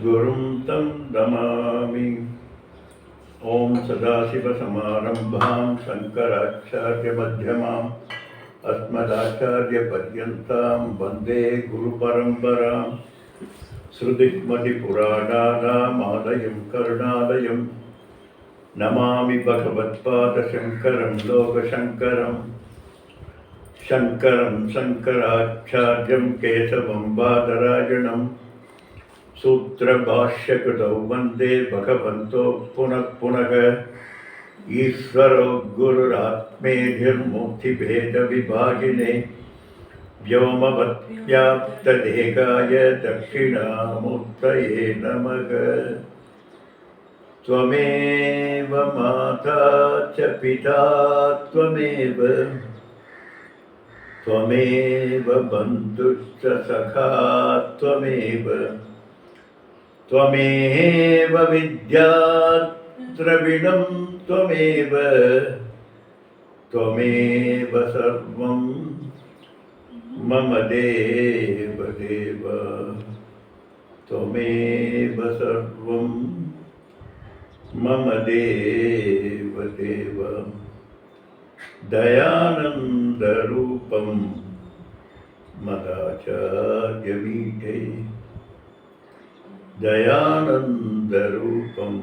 गुरुं तं नमामि। ॐ सदाशिवसमारम्भां शङ्कराचार्यमध्यमाम् अस्मदाचार्यपर्यन्तां वन्दे गुरुपरम्परां। श्रुतिस्मृतिपुराणानामालयं करुणालयं नमामि भगवत्पादशङ्करं लोकशङ्करम्। शङ्करं शङ्कराचार्यं केशवं बादरायणं सूत्रभाष्यकृतौ वन्दे भगवन्तो पुनः पुनः। ईश्वरो गुरुरात्मेधिर्मुक्तिभेदविभागिने व्योमवद्व्याप्तदेहाय दक्षिणामूर्तये नमः। त्वमेव माता च पिता त्वमेव त्वमेव बन्धुश्च सखा त्वमेव त्वमेव विद्या द्रविणं त्वमेव त्वमेव सर्वं मम देव देव त्वमेव सर्वं मम देव देव। दयानन्दरूपं मदाचार्यमीढे दयानन्दरूपं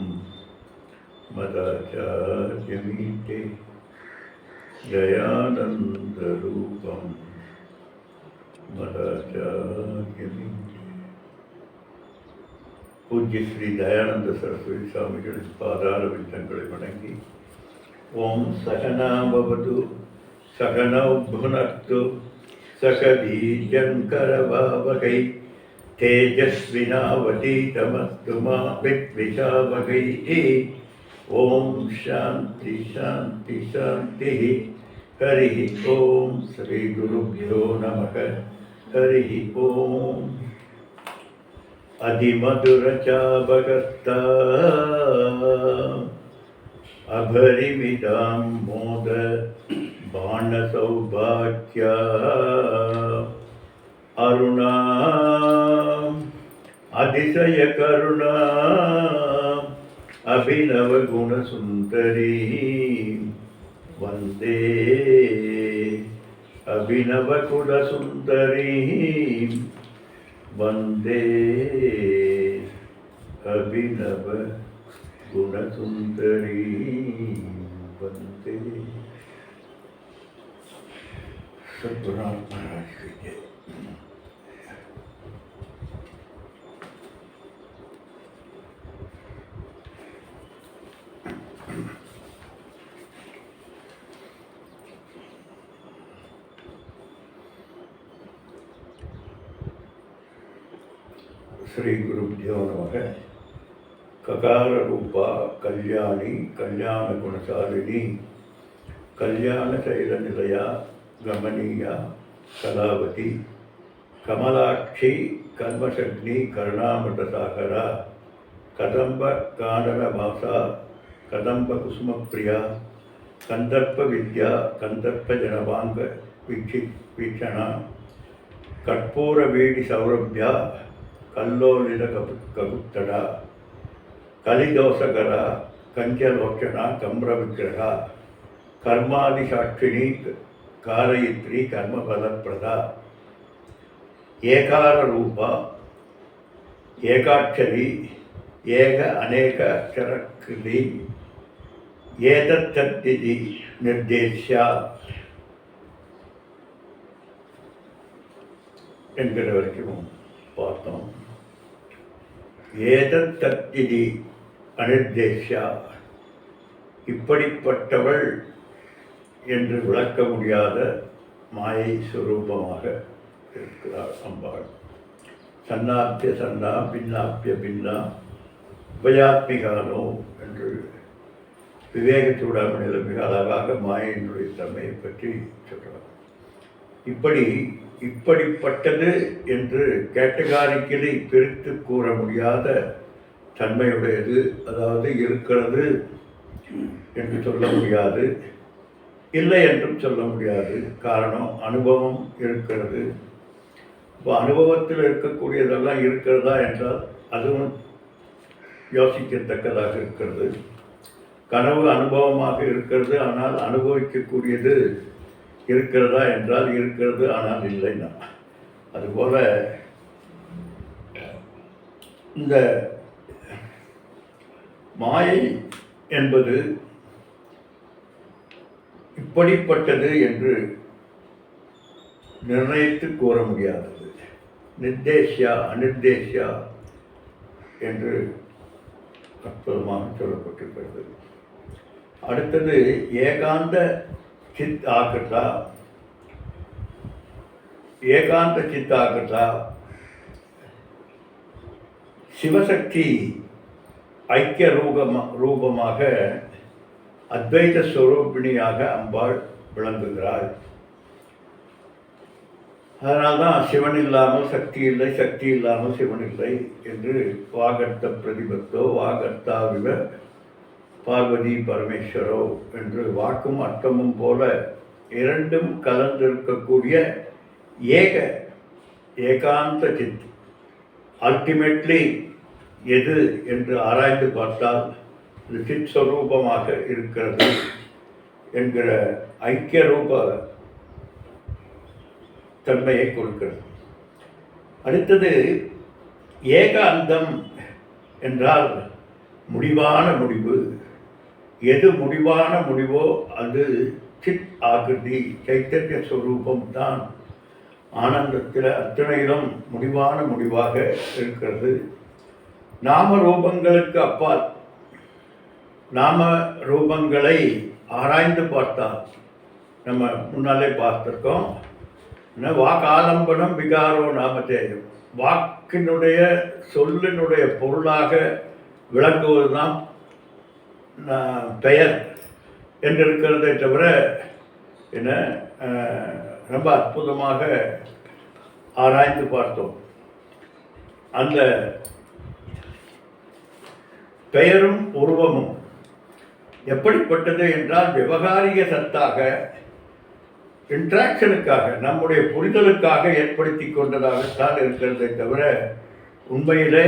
मदाचार्यमीढे दयानन्दरूपं मदाचार्यमीढे। पूज्य श्री दयानंद सरस्वती स्वामिகளின் பாதார விந்தங்களை வணங்கி ஓம் சகனாபவது சகனௌ புனக்து சக வீர்யங்கரவாவகை तेजस्विनावतीतमस्तु मा विद्विषावहैः। ओम शांति शांति शांति। हरि ओम श्री गुरुभ्यो नमः। हरि ओम। अधिमधुरचावगस्ता अभरिमिदां मोद बाणसौभाग्या अरुणा அதிசய கருணா அபிநவ குணசுந்தரி வந்தே அபிநவ குணசுந்தரி வந்தே அபிநவ குணசுந்தரி வந்தே। சத்குருநாத் மகாராஜ் की जय। श्री गुरुभ्यो नमः। ककार रूपा कल्याणी कल्याण गुणशालिनी कल्याण शैल निलया गमनीया कलावती कमलाक्षी कर्मशग्नि करुणामृत सागरा कदंब कानन वासा कदंब कुसुम प्रिया कंदर्प विद्या कंदर्प जनवांग वीक्षणा कर्पूर वेडी सौरभ्या कल्लोलित कगुत्तड़ा कलिदोषकरा कंचलोचना कम्र विग्रह कर्मादिसाक्षिणी कारयित्री कर्मफलप्रदा एकार रूपा एकाक्षरी ஏக அநேக அக்ஷரக்கிளி ஏதத்தத்திதி நிர்தேஷ்யா என்கிற வரைக்கும் பார்த்தோம். ஏதத்தத்திதி அனிர்தேஷ்யா இப்படிப்பட்டவள் என்று விளக்க முடியாத மாயை சுரூபமாக இருக்கிறார் அம்பாள். சன்னாப்பிய சன்னா பின்னாப்பிய பின்னா உபயாத்மிகானோ என்று விவேக சூடாமணியில் மிக அழகாக மாயினுடைய தன்மையை பற்றி சொல்கிறார். இப்படிப்பட்டது என்று கேட்டகாரிக்கலி பிரித்து கூற முடியாத தன்மையுடையது, அதாவது இருக்கிறது என்று சொல்ல முடியாது, இல்லை என்றும் சொல்ல முடியாது. காரணம், அனுபவம் இருக்கிறது, இப்போ அனுபவத்தில் இருக்கக்கூடியதெல்லாம் இருக்கிறதா என்றால் அதுவும் யோசிக்கத்தக்கதாக இருக்கிறது. கனவு அனுபவமாக இருக்கிறது, ஆனால் அனுபவிக்கக்கூடியது இருக்கிறதா என்றால் இருக்கிறது, ஆனால் இல்லைன்னா. அதுபோல இந்த மாயை என்பது இப்படிப்பட்டது என்று நிர்ணயித்து கூற முடியாதது. நிர்தேஷ்யா அனிர்தேஷ்யா என்று அற்புதமாக சொல்லப்பட்டிருக்கிறது. அடுத்தது ஏகாந்த சித் ஆகிருதா. ஏகாந்த சித் ஆகிருதா சிவசக்தி ஐக்கிய ரூபமாக அத்வைத ஸ்வரூபிணியாக அம்பாள் விளங்குகிறாள். அதனால்தான் சிவன் இல்லாமல் சக்தி இல்லை, சக்தி இல்லாமல் சிவன் இல்லை என்று வாகர்த்த பிரதிபத்தோ வாகர்த்தாவிவ பார்வதி பரமேஸ்வரோ என்று வாக்கும் அர்த்தமும் போல இரண்டும் கலந்திருக்கக்கூடிய ஏகாந்த சித் அல்டிமேட்லி எது என்று ஆராய்ந்து பார்த்தால் இது சித் ஸ்வரூபமாக இருக்கிறது என்கிற ஐக்கிய ரூப தன்மையை கொடுக்கிறது. அடுத்தது ஏக அந்தம் என்றால் முடிவான முடிவு. எது முடிவான முடிவோ அது சித் ஆகிருதி சைத்தன்ய ஸ்வரூபம் தான். ஆனந்தத்தில் அத்தனையிலும் முடிவான முடிவாக இருக்கிறது. நாம ரூபங்களுக்கு அப்பால் நாம ரூபங்களை ஆராய்ந்து பார்த்தால் நம்ம முன்னாலே பார்த்துருக்கோம். வாக்காலம்பனம் விகாரோ நாமதேயம். வாக்கினுடைய சொல்லினுடைய பொருளாக விளங்குவதுதான் பெயர் என்றிருக்கிறதை தவிர என்ன ரொம்ப அற்புதமாக ஆராய்ந்து பார்த்தோம். அந்த பெயரும் உருவமும் எப்படிப்பட்டது என்றால் விவகாரிக சத்தாக இன்ட்ராக்ஷனுக்காக நம்முடைய புரிதலுக்காக ஏற்படுத்தி கொண்டதாகத்தான் இருக்கிறதை தவிர உண்மையிலே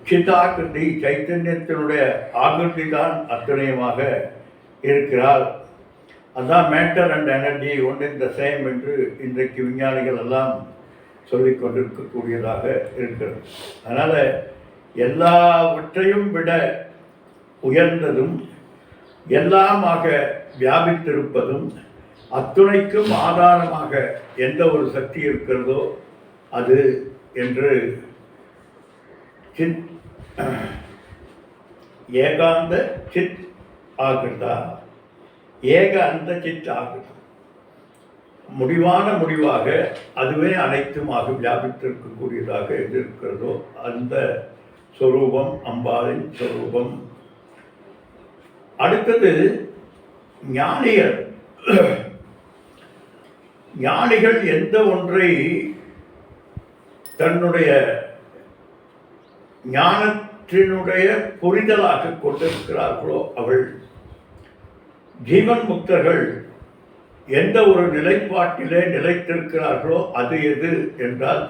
சித்தாகிருதி சைத்தன்யத்தினுடைய ஆகிருதி தான் அத்தனையுமாக இருக்கிறார். அதுதான் matter and energy one in the same என்று இன்றைக்கு விஞ்ஞானிகள் எல்லாம் சொல்லிக் கொண்டிருக்கக்கூடியதாக இருக்கிறது. அதனால் எல்லாவற்றையும் விட உயர்ந்ததும் எல்லாமாக வியாபித்திருப்பதும் அத்துணைக்கும் ஆதாரமாக எந்த ஒரு சக்தி இருக்கிறதோ அது என்று சித் ஏகாந்த சித் ஆகிருதா ஏக அந்த சித் ஆகிருதா முடிவான முடிவாக அதுவே அனைத்துமாக வியாபித்திருக்கக்கூடியதாக எது இருக்கிறதோ அந்த ஸ்வரூபம் அம்பாளின் ஸ்வரூபம். அடுத்தது ஞானிகள் எந்த ஒன்றை தன்னுடைய ஞானத்தினுடைய புரிதலாக கொண்டிருக்கிறார்களோ அவள். ஜீவன் முக்தர்கள் எந்த ஒரு நிலைப்பாட்டிலே நிலைத்திருக்கிறார்களோ அது எது என்றால்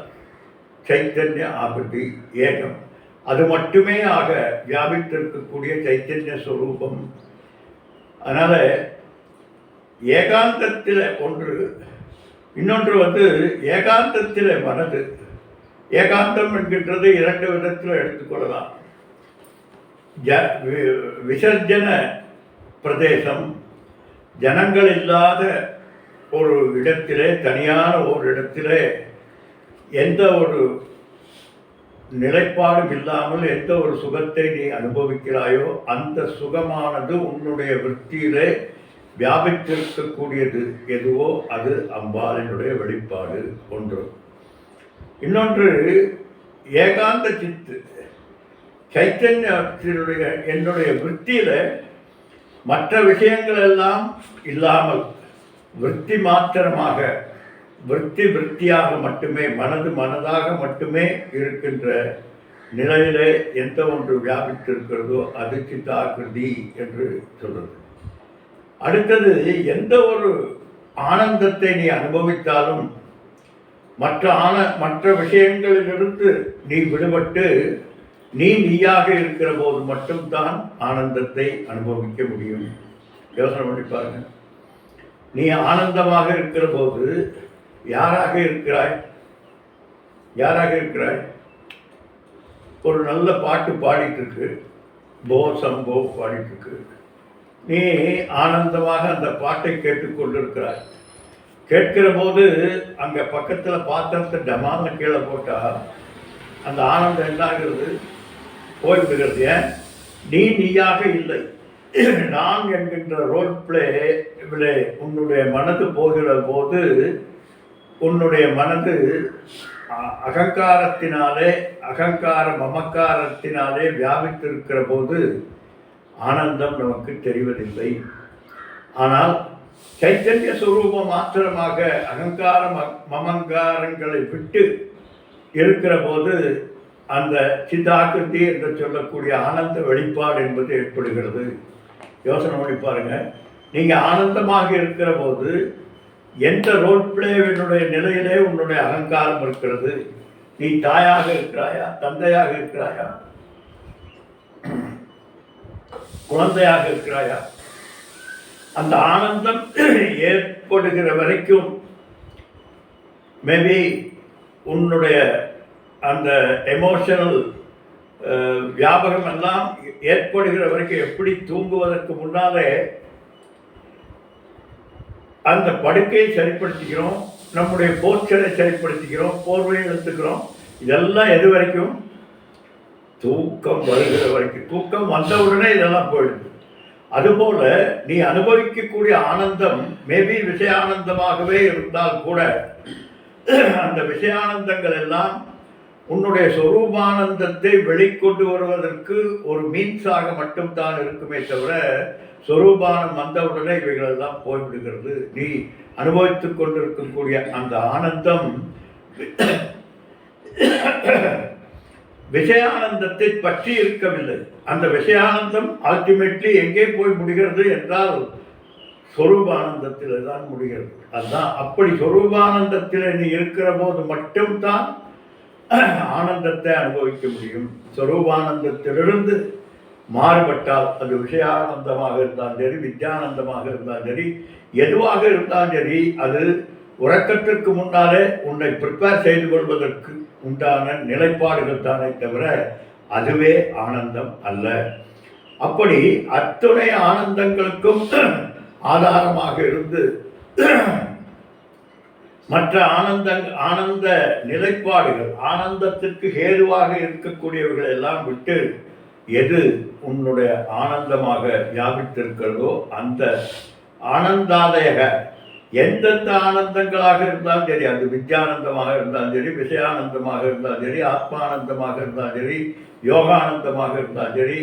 சைத்தன்ய ஆகிருதி ஏகம். அது மட்டுமே ஆக வியாபித்திருக்கக்கூடிய சைத்தன்ய ஸ்வரூபம். அதனால் ஏகாந்தத்தில் ஒன்று, இன்னொன்று ஏகாந்தத்தில் மனது. ஏகாந்தம் என்கின்றது இரண்டு விதத்தில் எடுத்துக்கொள்ளலாம். விசர்ஜன பிரதேசம், ஜனங்கள் இல்லாத ஒரு இடத்திலே, தனியான ஒரு இடத்திலே எந்த ஒரு நிலைப்பாடும் இல்லாமல் எந்த ஒரு சுகத்தை நீ அனுபவிக்கிறாயோ அந்த சுகமானது உன்னுடைய விருத்தியிலே வியாபித்திருக்கக்கூடியது எதுவோ அது அம்பாளினுடைய வெளிப்பாடு ஒன்று. இன்னொன்று ஏகாந்த சித்து சைத்தன்யத்தினுடைய என்னுடைய விருத்தியில மற்ற விஷயங்கள் எல்லாம் இல்லாமல் விருத்தி மாத்திரமாக விருத்தியாக மட்டுமே மனது மனதாக மட்டுமே இருக்கின்ற நிலையிலே எந்த ஒன்று வியாபித்திருக்கிறதோ அது சித்தாகிருதி என்று சொல்றது. அடுத்தது எந்த ஒரு ஆனந்தத்தை நீ அனுபவித்தாலும் மற்ற விஷயங்களிலிருந்து நீ விடுபட்டு நீயாக இருக்கிற போது மட்டும்தான் ஆனந்தத்தை அனுபவிக்க முடியும். யோசனை பண்ணி பாருங்க. நீ ஆனந்தமாக இருக்கிற போது யாராக இருக்கிறாய்? யாராக இருக்கிறாய்? ஒரு நல்ல பாட்டு பாடிட்டு இருக்கு, போ சம்போ பாடிட்டு இருக்கு. நீ ஆனந்தமாக அந்த பாட்டை கேட்டுக்கொண்டிருக்கிறாய். கேட்கிற போது அங்கே பக்கத்தில் பாத்திரத்தை டமால்னு கீழே போட்டால் அந்த ஆனந்தம் என்ன ஆகிறது? போய்விடுகிறது. ஏன்? நீயாக இல்லை. நான் என்கின்ற ரோல் பிளே உன்னுடைய மனது போகிற போது உன்னுடைய மனது அகங்கார மமக்காரத்தினாலே வியாபித்திருக்கிற போது ஆனந்தம் நமக்கு தெரிவதில்லை. ஆனால் சைத்தன்ய சுரூபம் மாத்திரமாக அகங்கார மமங்காரங்களை விட்டு இருக்கிற போது அந்த சித்தாகிருதி என்று சொல்லக்கூடிய ஆனந்த வெளிப்பாடு என்பது ஏற்படுகிறது. யோசனை பண்ணி பாருங்க. நீங்கள் ஆனந்தமாக இருக்கிற போது எந்த ரோல் பிளேவினுடைய நிலையிலே உன்னுடைய அகங்காரம் இருக்கிறது? நீ தாயாக இருக்கிறாயா? தந்தையாக இருக்கிறாயா? குழந்தையாக இருக்கிறாயா? அந்த ஆனந்தம் ஏற்படுகிற வரைக்கும் மேபி உன்னுடைய அந்த எமோஷனல் வியாபகம் எல்லாம் ஏற்படுகிற வரைக்கும் எப்படி தூங்குவதற்கு முன்னாலே அந்த படுக்கையை சரிப்படுத்திக்கிறோம், நம்முடைய போர்ச்சலை சரிப்படுத்திக்கிறோம், போர்வையை எடுத்துக்கிறோம். இதெல்லாம் எது வரைக்கும்? தூக்கம் வருகிற வரைக்கும். தூக்கம் வந்தவுடனே இதெல்லாம் போயிடுது. அதுபோல நீ அனுபவிக்கக்கூடிய ஆனந்தம் மேபி விஷயானந்தமாகவே இருந்தால் கூட அந்த விஷயானந்தங்கள் எல்லாம் உன்னுடைய சொரூபானந்தத்தை வெளிக்கொண்டு வருவதற்கு ஒரு மீன்ஸாக மட்டும்தான் இருக்குமே தவிர சொரூபானம் வந்தவுடனே இவைகள் எல்லாம் போய்விடுகிறது. நீ அனுபவித்துக் கொண்டிருக்கக்கூடிய அந்த ஆனந்தம் விஷயானந்தத்தை பற்றி இருக்கவில்லை. அந்த விஷயானந்தம் அல்டிமேட்லி எங்கே போய் முடிகிறது என்றால் சொரூபானந்தத்தில் தான் முடிகிறது. அதுதான். அப்படி சொரூபானந்தத்தில் நீ இருக்கிற போது மட்டும்தான் ஆனந்தத்தை அனுபவிக்க முடியும். சொரூபானந்தத்திலிருந்து மாறுபட்டால் அது விஷயானந்தமாக இருந்தாலும் சரி, வித்யானந்தமாக இருந்தாலும் சரி, எதுவாக இருந்தாலும் சரி, அது உறக்கத்திற்கு முன்னாலே உன்னை ப்ரிப்பேர் செய்து கொள்வதற்கு உண்டான நிலைப்பாடுகள் தானே தவிர அதுவே ஆனந்தம் அல்ல. அப்படி அத்துணை ஆனந்தங்களுக்கும் ஆதாரமாக இருந்து மற்ற ஆனந்த நிலைப்பாடுகள், ஆனந்தத்திற்கு ஹேதுவாக இருக்கக்கூடியவர்கள் எல்லாம் விட்டு எது உன்னுடைய ஆனந்தமாக வியாபித்திருக்கிறதோ அந்த ஆனந்தாதயக எந்தெந்த ஆனந்தங்களாக இருந்தாலும் சரி, அது வித்யானந்தமாக இருந்தாலும் சரி, விஷயானந்தமாக இருந்தாலும் சரி, ஆத்மானந்தமாக இருந்தாலும் சரி, யோகானந்தமாக இருந்தாலும் சரி,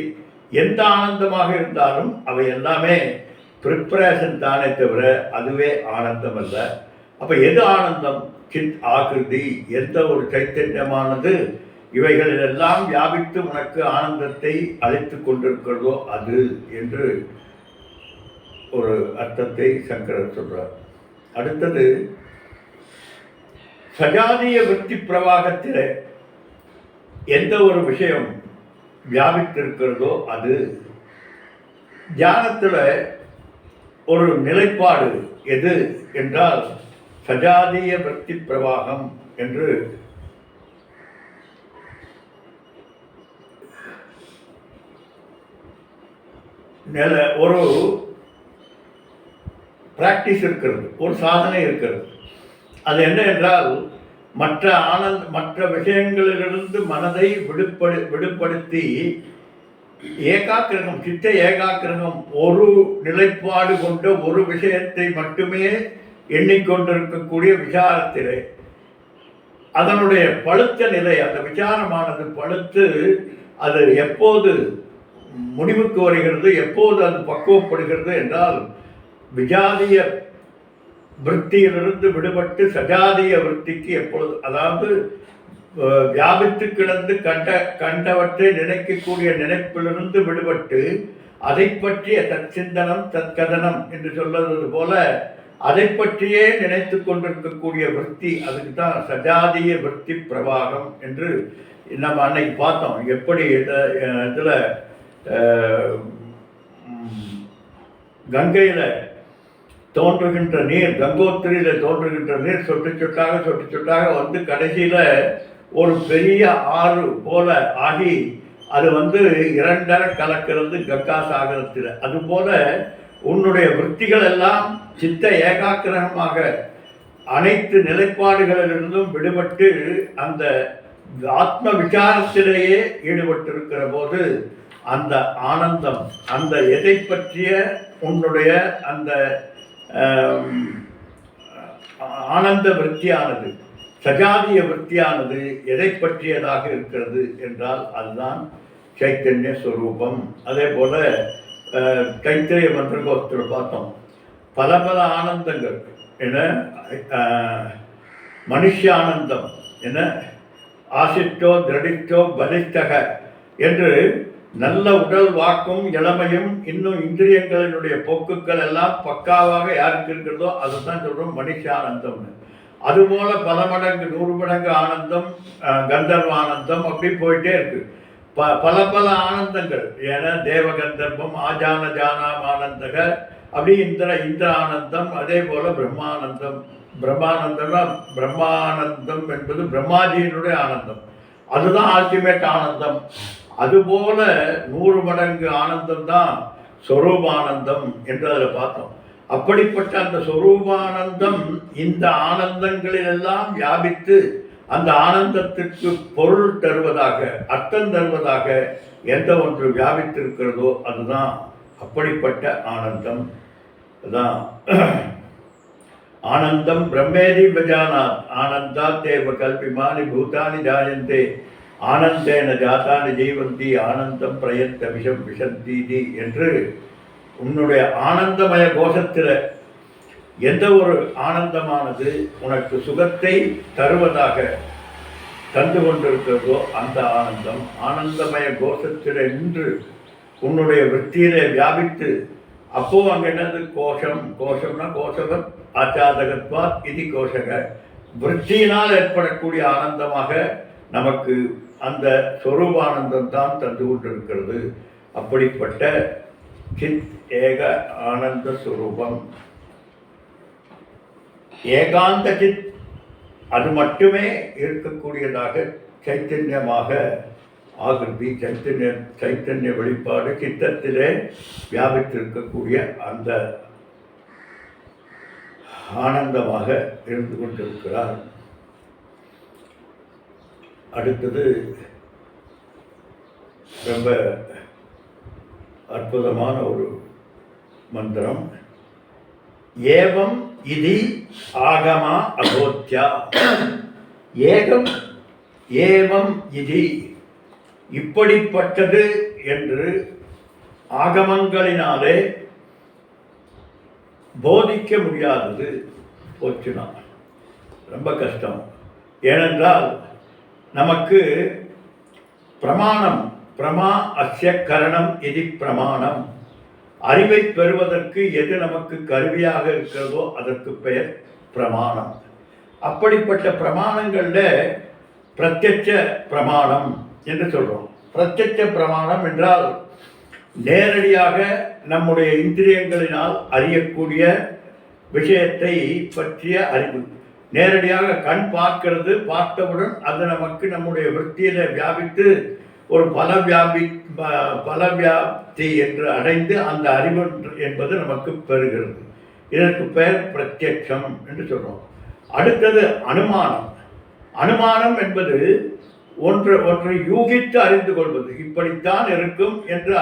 எந்த ஆனந்தமாக இருந்தாலும் அவை எல்லாமே ப்ரிப்பரேஷன் தானே தவிர அதுவே ஆனந்தம் அல்ல. அப்போ எது ஆனந்தம்? சித் ஆகிருதி, எந்த ஒரு சைத்தன்யமானது இவைகளிலெல்லாம் வியாபித்து உனக்கு ஆனந்தத்தை அளித்து கொண்டிருக்கிறதோ அது என்று ஒரு அர்த்தத்தை சங்கரர் சொல்றார். அடுத்தது, சஜாதிய விருத்தி பிரவாகத்தில் எந்த ஒரு விஷயம் வியாபித்திருக்கிறதோ அது தியானத்தில் ஒரு நிலைப்பாடு எது என்றால் சஜாதிய விருத்தி பிரவாகம் என்று ஒரு பிராக்டிஸ் இருக்கிறது, ஒரு சாதனை இருக்கிறது. அது என்ன என்றால் மற்ற விஷயங்களிலிருந்து மனதை விடுபடுத்தி ஏகாக்கிரகம், சித்த ஏகாக்கிரகம், ஒரு நிலைப்பாடு கொண்ட ஒரு விஷயத்தை மட்டுமே எண்ணிக்கொண்டிருக்கக்கூடிய விசாரத்திலே அதனுடைய பழுத்த நிலை, அந்த விசாரமானது பழுத்து அது எப்போது முடிவுக்கு வருகிறது, எப்போது அது பக்குவப்படுகிறது என்றால் விஜாதிய விருத்தியிலிருந்து விடுபட்டு சஜாதிய விருத்திக்கு எப்பொழுது, அதாவது வியாபித்து கிடந்து கண்டவற்றை நினைக்கக்கூடிய நினைப்பிலிருந்து விடுபட்டு அதை பற்றிய தற்சிந்தனம் தற்கதனம் என்று சொல்வது போல அதை பற்றியே நினைத்து கொண்டிருக்கக்கூடிய விற்பி, அதுக்கு தான் சஜாதிய விற்பி பிரவாகம் என்று நம்ம அன்னைக்கு பார்த்தோம். எப்படி இதில் கங்கையில் தோன்றுகின்ற நீர், கங்கோத்திரியில் தோன்றுகின்ற நீர் சொட்டு சொட்டாக வந்து கடைசியில் ஒரு பெரிய ஆறு போல ஆகி அது வந்து இரண்டரை கலக்கிறது கங்கா சாகரத்தில். அதுபோல உன்னுடைய விற்த்திகள் எல்லாம் சித்த ஏகாக்கிரகமாக அனைத்து நிலைப்பாடுகளிலிருந்தும் விடுபட்டு அந்த ஆத்ம விசாரத்திலேயே ஈடுபட்டிருக்கிற போது அந்த ஆனந்தம், அந்த எதை பற்றிய உன்னுடைய அந்த ஆனந்த விற்த்தியானது, சஜாதிய விற்த்தியானது எதை பற்றியதாக இருக்கிறது என்றால் அதுதான் சைத்தன்ய ஸ்வரூபம். அதே போல தைத்திரிய மந்திரகோஸ்திரம் பார்த்தோம். பல பல ஆனந்தங்கள் என மனுஷானந்தம் என ஆசிட்டோ திரடித்தோ பலிஷ்டக என்று நல்ல உடல் வாக்கும் இளமையும் இன்னும் இந்திரியங்களினுடைய போக்குகள் எல்லாம் பக்காவாக யாருக்கு இருக்கிறதோ அதுதான் சொல்கிறோம் மனுஷானந்தம்னு. அதுபோல பல மடங்கு 100 மடங்கு ஆனந்தம், கந்தர்வ ஆனந்தம் அப்படி போயிட்டே இருக்கு. பல பல ஆனந்தங்கள் ஏன்னா தேவகந்தர்வம், ஆஜான ஜானாம் ஆனந்தக, அப்படி இந்திர ஆனந்தம், அதே போல பிரம்மானந்தம். பிரம்மானந்தம் என்பது பிரம்மாஜியினுடைய ஆனந்தம், அதுதான் அல்டிமேட் ஆனந்தம். அதுபோல 100 மடங்கு ஆனந்தம் தான் ஸ்வரூபானந்தம் என்று அதில் பார்த்தோம். அப்படிப்பட்ட அந்த ஸ்வரூபானந்தம் இந்த ஆனந்தங்களிலெல்லாம் வியாபித்து அந்த ஆனந்தத்திற்கு பொருள் தருவதாக, அர்த்தம் தருவதாக எந்த ஒன்று வியாபித்திருக்கிறதோ அதுதான் அப்படிப்பட்ட ஆனந்தம். அதுதான் ஆனந்தம் பிரம்மேதி விஜானாத் ஆனந்தா தேவ கல்பிமானி பூதானி ஜாயந்தே ஆனந்தேன ஜாத்தானி ஜீவந்தி ஆனந்தம் பிரயத்த விஷம் விஷந்தீதி என்று உன்னுடைய ஆனந்தமய கோஷத்தில் எந்த ஒரு ஆனந்தமானது உனக்கு சுகத்தை தருவதாக தந்து கொண்டிருக்கிறதோ அந்த ஆனந்தம் ஆனந்தமய கோஷத்தில் நின்று உன்னுடைய விற்த்தியிலே வியாபித்து, அப்போ அங்கே என்னது கோஷம்னா கோஷவர் ஆச்சாதகத்வாத் இது கோஷக, விற்த்தியினால் ஏற்படக்கூடிய ஆனந்தமாக நமக்கு அந்த சொரூபானந்தம் தான் தந்து கொண்டிருக்கிறது. அப்படிப்பட்ட சித் ஏக ஆனந்த சுரூபம், ஏகாந்த சித், அது மட்டுமே இருக்கக்கூடியதாக சைத்தன்யமாக ஆகிருதி, சைத்தன்ய வெளிப்பாடு சித்தத்திலே வியாபித்திருக்கக்கூடிய அந்த ஆனந்தமாக இருந்து கொண்டிருக்கிறார். அடுத்தது ரொம்ப அற்புதமான ஒரு மந்திரம். ஏவம் இதி ஆகமா அகோத்யா. ஏகம் ஏவம் இதி, இப்படிப்பட்டது என்று ஆகமங்களினாலே போதிக்க முடியாதது போச்சுனா ரொம்ப கஷ்டம். ஏனென்றால் நமக்கு பிரமாணம், பிரமா அஸ்ய கரணம் இது பிரமாணம், அறிவை பெறுவதற்கு எது நமக்கு கருவியாக இருக்கிறதோ அதற்கு பெயர் பிரமாணம். அப்படிப்பட்ட பிரமாணங்களில் பிரத்யட்ச பிரமாணம் என்று சொல்கிறோம். பிரத்யட்ச பிரமாணம் என்றால் நேரடியாக நம்முடைய இந்திரியங்களினால் அறியக்கூடிய விஷயத்தை பற்றிய அறிவு. நேரடியாக கண் பார்க்கிறது, பார்த்தவுடன் அது நமக்கு நம்முடைய விற்த்தியில வியாபித்து ஒரு பலவியாப்தி என்று அடைந்து அந்த அறிவு என்பது நமக்கு பெறுகிறது. இதற்கு பெயர் பிரத்யட்சம் என்று சொல்கிறோம். அடுத்தது அனுமானம். அனுமானம் என்பது ஒன்றை யூகித்து அறிந்து கொள்வது. இப்படித்தான் இருக்கும் என்று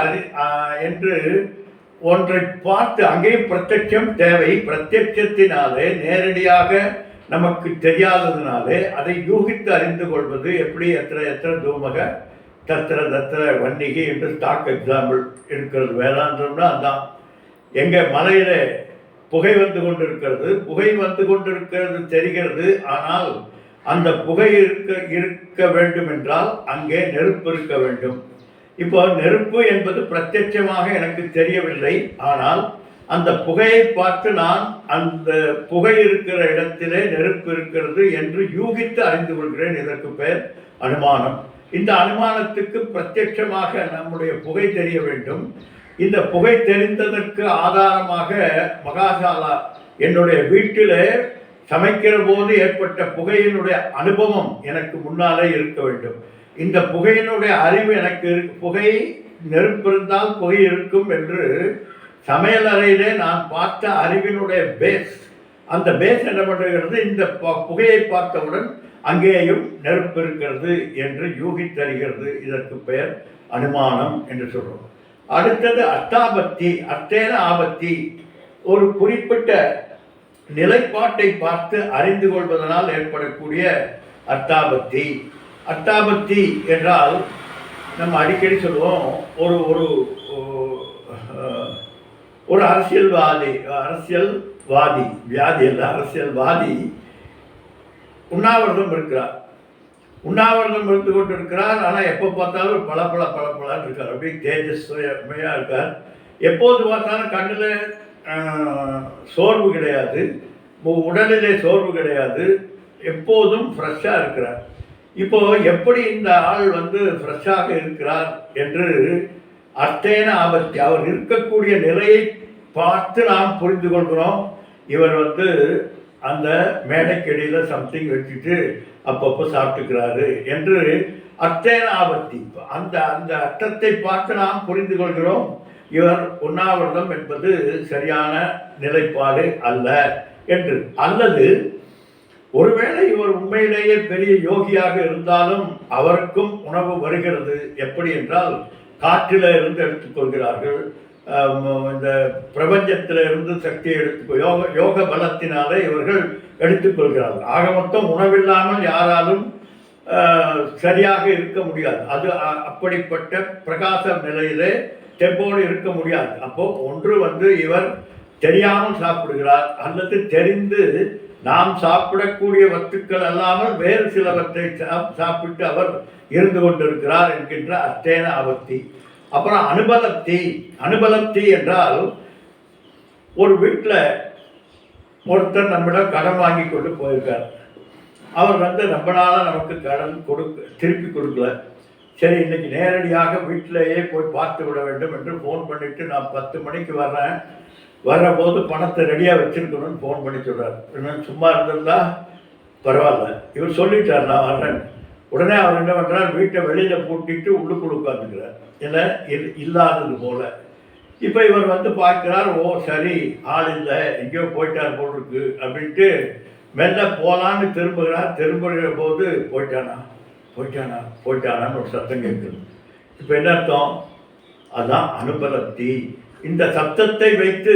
ஒன்றை பார்த்து, அங்கேயும் பிரத்யட்சம் தேவை. பிரத்யட்சத்தினாலே நேரடியாக நமக்கு தெரியாததுனாலே அதை யூகித்து அறிந்து கொள்வது. எப்படி எத்தனை தூமக தத்திர வன்னிகி என்று ஸ்டாக் எக்ஸாம்பிள் இருக்கிறது. வேதாந்தம்னா அதுதான். எங்கள் மலையில் புகை வந்து கொண்டிருக்கிறது தெரிகிறது. ஆனால் அந்த புகை இருக்க வேண்டும் என்றால் அங்கே நெருப்பு இருக்க வேண்டும். இப்போ நெருப்பு என்பது பிரத்யட்சமாக எனக்கு தெரியவில்லை. ஆனால் அந்த புகையை பார்த்து நான் அந்த புகை இருக்கிற இடத்திலே நெருப்பு இருக்கிறது என்று யூகித்து அறிந்து கொள்கிறேன். இதற்கு பெயர் அனுமானம். இந்த அனுமானத்துக்கு பிரத்யட்சமாக நம்முடைய புகை தெரிய வேண்டும். இந்த புகை தெரிந்ததற்கு ஆதாரமாக மகாசாலா என்னுடைய வீட்டிலே சமைக்கிற போது ஏற்பட்ட புகையினுடைய அனுபவம் எனக்கு முன்னாலே இருக்க வேண்டும். இந்த புகையினுடைய அறிவு எனக்கு புகை நெருப்பு இருந்தால் புகை இருக்கும் என்று சமையல் அறையிலே நான் பார்த்த அறிவினுடைய பேஸ், அந்த பேஸ் என்ன பண்ணுகிறது, இந்த புகையை பார்த்தவுடன் அங்கேயும் நெருப்பு இருக்கிறது என்று யூகித்தறிகிறது. இதற்கு பெயர் அனுமானம் என்று சொல்றோம். அடுத்தது அர்த்தாபத்தி. அர்த்தேன ஆபத்தி, ஒரு குறிப்பிட்ட நிலைப்பாட்டை பார்த்து அறிந்து கொள்வதனால் ஏற்படக்கூடிய அர்த்தாபத்தி. அர்த்தாபத்தி என்றால் நம்ம அடிக்கடி சொல்லுவோம், ஒரு ஒரு ஒரு அரசியல்வாதி வியாதி அல்ல, அரசியல்வாதி உண்ணாவிரதம் இருக்கிறார். உண்ணாவிரதம் இருந்து கொண்டு இருக்கிறார். ஆனால் எப்போ பார்த்தாலும் பளபளன்னு இருக்கார். அப்படியே தேஜஸ்மையாக இருக்கார். எப்போது பார்த்தாலும் கண்ணில் சோர்வு கிடையாது, உடலிலே சோர்வு கிடையாது, எப்போதும் ஃப்ரெஷ்ஷாக இருக்கிறார். இப்போ எப்படி இந்த ஆள் ஃப்ரெஷ்ஷாக இருக்கிறார் என்று அர்த்தேன ஆபத்தி, அவர் இருக்கக்கூடிய நிலையை பார்த்து நாம் புரிந்து கொள்கிறோம். இவர் அந்த மேடைக்கடியில் சம்திங் வச்சுட்டு அப்பப்போ சாப்பிட்டுக்கிறாரு என்று அர்த்தேன ஆபத்தி. அந்த அந்த அர்த்தத்தை பார்த்து நாம் புரிந்து கொள்கிறோம் இவர் உண்ணாவிரதம் என்பது சரியான நிலைப்பாடு அல்ல என்று. அல்லது ஒருவேளை இவர் உண்மையிலேயே பெரிய யோகியாக இருந்தாலும் அவருக்கும் உணவு வருகிறது. எப்படி என்றால் காற்றில இருந்து எடுத்துக்கொள்கிறார்கள், இந்த பிரபஞ்சத்தில இருந்து சக்தியை யோக பலத்தினாலே இவர்கள் எடுத்துக்கொள்கிறார்கள். ஆக மொத்தம் உணவில்லாமல் யாராலும் சரியாக இருக்க முடியாது. அது அப்படிப்பட்ட பிரகாச நிலையிலே தெம்போடு இருக்க முடியாது. அப்போ ஒன்று இவர் தெரியாமல் சாப்பிடுகிறார், அல்லது தெரிந்து நாம் சாப்பிடக்கூடிய வஸ்துக்கள் அல்லாமல் வேறு சிலவற்றை சாப்பிட்டு அவர் இருந்து கொண்டிருக்கிறார் என்கின்ற அர்த்தேன ஆபத்தி. அப்புறம் அனுபலப்தி. அனுபலப்தி என்றால் ஒரு வீட்டில் ஒருத்தர் நம்மிடம் கடன் வாங்கி கொண்டு போயிருக்கார். அவர் ரொம்ப நாளாக நமக்கு கடன் திருப்பி கொடுக்கல. சரி, இன்னைக்கு நேரடியாக வீட்டிலேயே போய் பார்த்து விட வேண்டும் என்று ஃபோன் பண்ணிவிட்டு நான் 10 மணிக்கு வர்றேன், வர்ற போது பணத்தை ரெடியாக வச்சுருக்கணும்னு ஃபோன் பண்ணி சொல்கிறார். இன்னும் சும்மா இருந்திருந்தா பரவாயில்ல, இவர் சொல்லிட்டார் நான் வர்றேன். உடனே அவர் என்ன பண்ணுறார், வீட்டை வெளியில் பூட்டிட்டு உள்ளுக்குள்ள உட்காந்துக்கிறார், இல்லை இல்லாதது போல். இப்போ இவர் பார்க்குறார், ஓ சரி ஆள் இல்லை, எங்கேயோ போயிட்டார் போல் இருக்கு அப்படின்ட்டு மெல்ல போகலான்னு திரும்புகிறார். திரும்புகிற போது போயிட்டானான்னு ஒரு சத்தம் கேட்குது. இப்போ என்ன அர்த்தம்? அதுதான் அனுபலப்தி. இந்த சத்தத்தை வைத்து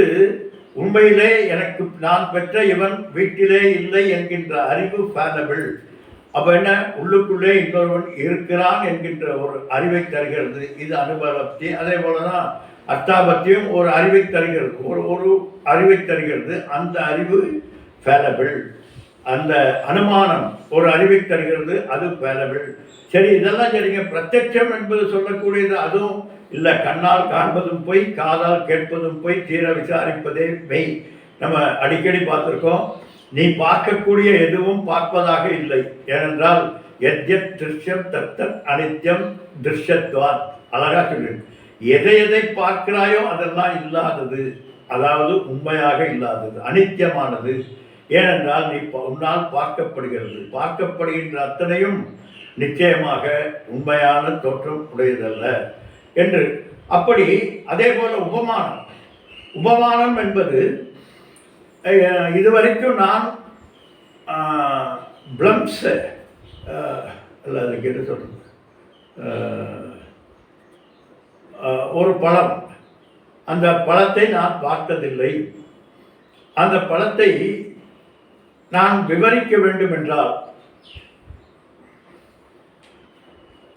உண்மையிலே எனக்கு நான் பெற்ற இவன் வீட்டிலே இல்லை என்கின்ற அறிவு ஃபேலபிள். அப்போ என்ன, உள்ளுக்குள்ளே இன்னொருவன் இருக்கிறான் என்கின்ற ஒரு அறிவை தருகிறது. இது அனுபலப்தி. அதே போல தான் அர்த்தாபத்தியும் ஒரு அறிவை தருகிறது, ஒரு அறிவை தருகிறது. அந்த அறிவு ஃபேலபிள். அந்த அனுமானம் ஒரு அறிவை தருகிறது, அது ஃபேலபிள். சரி, இதெல்லாம் சரிங்க. பிரத்யட்சம் என்பது சொல்லக்கூடியது அதுவும் இல்லை. கண்ணால் காண்பதும் போய், காதால் கேட்பதும் போய், தீர விசாரிப்பதே மெய். நம்ம அடிக்கடி பார்த்துருக்கோம். நீ பார்க்கக்கூடிய எதுவும் பார்ப்பதாக இல்லை. ஏனென்றால் எத்யத் திருஷ்யம் தத்தத் அனித்யம் திருஷ்யத்வாத். அழகா சொல்லு. எதை எதை பார்க்கிறாயோ அதெல்லாம் இல்லாதது, அதாவது உண்மையாக இல்லாதது, அனித்தியமானது. ஏனென்றால் நீ உன்னால் பார்க்கப்படுகிறது. பார்க்கப்படுகின்ற அத்தனையும் நிச்சயமாக உண்மையான தோற்றம் உடையதல்ல என்று. அப்படி அதே போல உபமானம். உபமானம் என்பது இதுவரைக்கும் நான் பிளம்ஸ் அல்ல, அதுக்கு என்ன சொல்றது, ஒரு பழம், அந்த பழத்தை நான் பார்த்ததில்லை. அந்த பழத்தை நான் விவரிக்க வேண்டும் என்றால்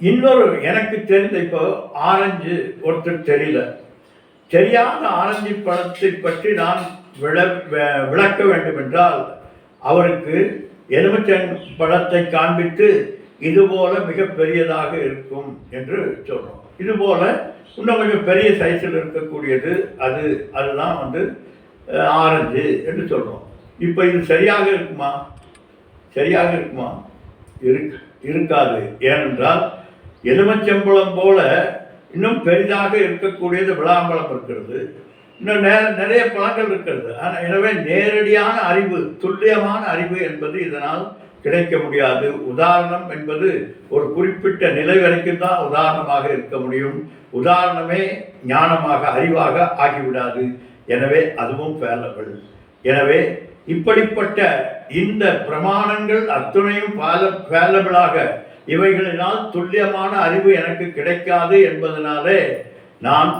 இன்னொரு எனக்கு தெரிந்த, இப்போ ஆரஞ்சு ஒருத்தர் தெரியல, தெரியாத ஆரஞ்சு பழத்தை பற்றி நான் விளக்க வேண்டும் என்றால் அவருக்கு எலுமிச்சம் பழத்தை காண்பித்து இதுபோல மிக பெரியதாக இருக்கும் என்று சொல்கிறோம். இதுபோல் இன்னும் கொஞ்சம் பெரிய சைஸில் இருக்கக்கூடியது அதுதான் ஆரஞ்சு என்று சொல்கிறோம். இப்போ இது சரியாக இருக்குமா? இருக்காது. ஏனென்றால் எலுமிச்சம்பழம் போல இன்னும் பெரிதாக இருக்கக்கூடியது விளாம்பழம் இருக்கிறது, இன்னும் நிறைய பழங்கள் இருக்கிறது. எனவே நேரடியான அறிவு, துல்லியமான அறிவு என்பது இதனால் கிடைக்க முடியாது. உதாரணம் என்பது ஒரு குறிப்பிட்ட நிலை வரைக்கும் தான் உதாரணமாக இருக்க முடியும். உதாரணமே ஞானமாக, அறிவாக ஆகிவிடாது. எனவே அதுவும் ஃபேலபிள். எனவே இப்படிப்பட்ட இந்த பிரமாணங்கள் அத்துணையும் ஃபேலபிளாக, இவைகளினால் துல்லியமான அறிவு எனக்கு கிடைக்காது என்பதனாலே நான்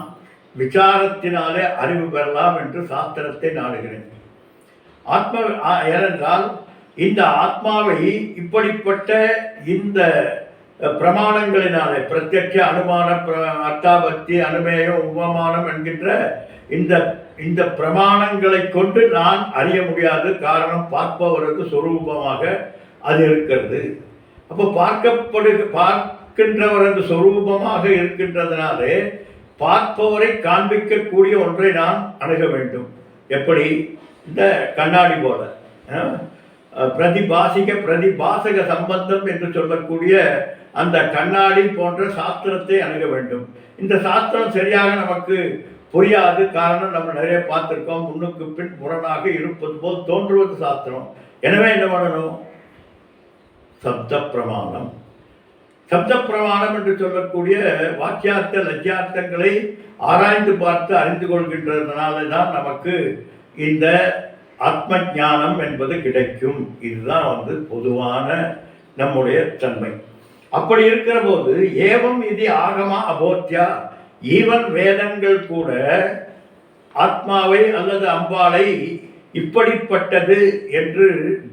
விசாரத்தினாலே அறிவு பெறலாம் என்று சாஸ்திரத்தை நாடுகிறேன். ஏனென்றால் இந்த ஆத்மாவை இப்படிப்பட்ட இந்த பிரமாணங்களினாலே, பிரத்யட்ச, அனுமான, அர்த்தாபத்தி, அனுமேயம், உபமானம் என்கின்ற இந்த பிரமாணங்களை கொண்டு நான் அறிய முடியாது. காரணம், பார்ப்பவரது சொரூபமாக அது இருக்கிறது. அப்போ பார்க்கின்றவரது சொரூபமாக இருக்கின்றதுனாலே பார்ப்பவரை காண்பிக்கக்கூடிய ஒன்றை நான் அணுக வேண்டும். எப்படி? இந்த கண்ணாடி போல பிரதிபாசக சம்பந்தம் என்று சொல்லக்கூடிய அந்த கண்ணாடி போன்ற சாஸ்திரத்தை அணுக வேண்டும். இந்த சாஸ்திரம் சரியாக நமக்கு புரியாது. காரணம், நம்ம நிறைய பார்த்துருக்கோம். முன்னுக்கு பின் முரணாக இருப்பது போல் தோன்றுவது சாஸ்திரம். எனவே என்ன பண்ணணும்? சப்த பிரமாணம் என்று சொல்லக்கூடிய வாக்கியார்த்த லட்சியார்த்தங்களை ஆராய்ந்து பார்த்து அறிந்து கொள்கின்றதுனால தான் நமக்கு இந்த ஆத்ம ஞானம் என்பது கிடைக்கும். இதுதான் பொதுவான நம்முடைய தன்மை. அப்படி இருக்கிற போது ஏவம் இது ஆகமா அபோத்யா, ஈவன் வேதங்கள் கூட ஆத்மாவை அல்லது அம்பாளை இப்படிப்பட்டது என்று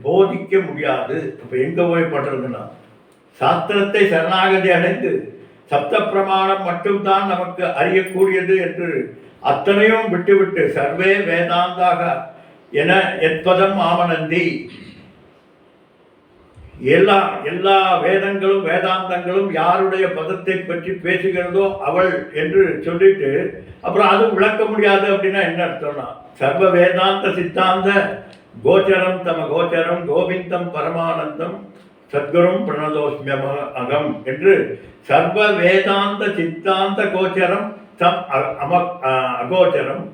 போதிக்க முடியாது. இப்போ எங்கே போய் பண்றதுன்னா, சாஸ்திரத்தை சரணாகதி அடைந்து சப்த பிரமாணம் மட்டும்தான் நமக்கு அறியக்கூடியது என்று அத்தனையும் விட்டுவிட்டு சர்வே வேதாந்தாக என எப்பதம் ஆமனந்தி, எல்லா வேதங்களும் வேதாந்தங்களும் யாருடைய பதத்தை பற்றி பேசுகிறதோ அவள் என்று சொல்லிட்டு அப்புறம் அது விளக்க முடியாது அப்படின்னா என்ன அர்த்தம்னா, சர்வ வேதாந்த சித்தாந்த கோச்சரம் தம கோச்சரம் கோவிந்தம் பரமானந்தம் சத்குரும் பிரணதோஸ்மியம் அகம் என்று சர்வ வேதாந்த சித்தாந்த கோச்சரம் தம் அகோச்சரம்,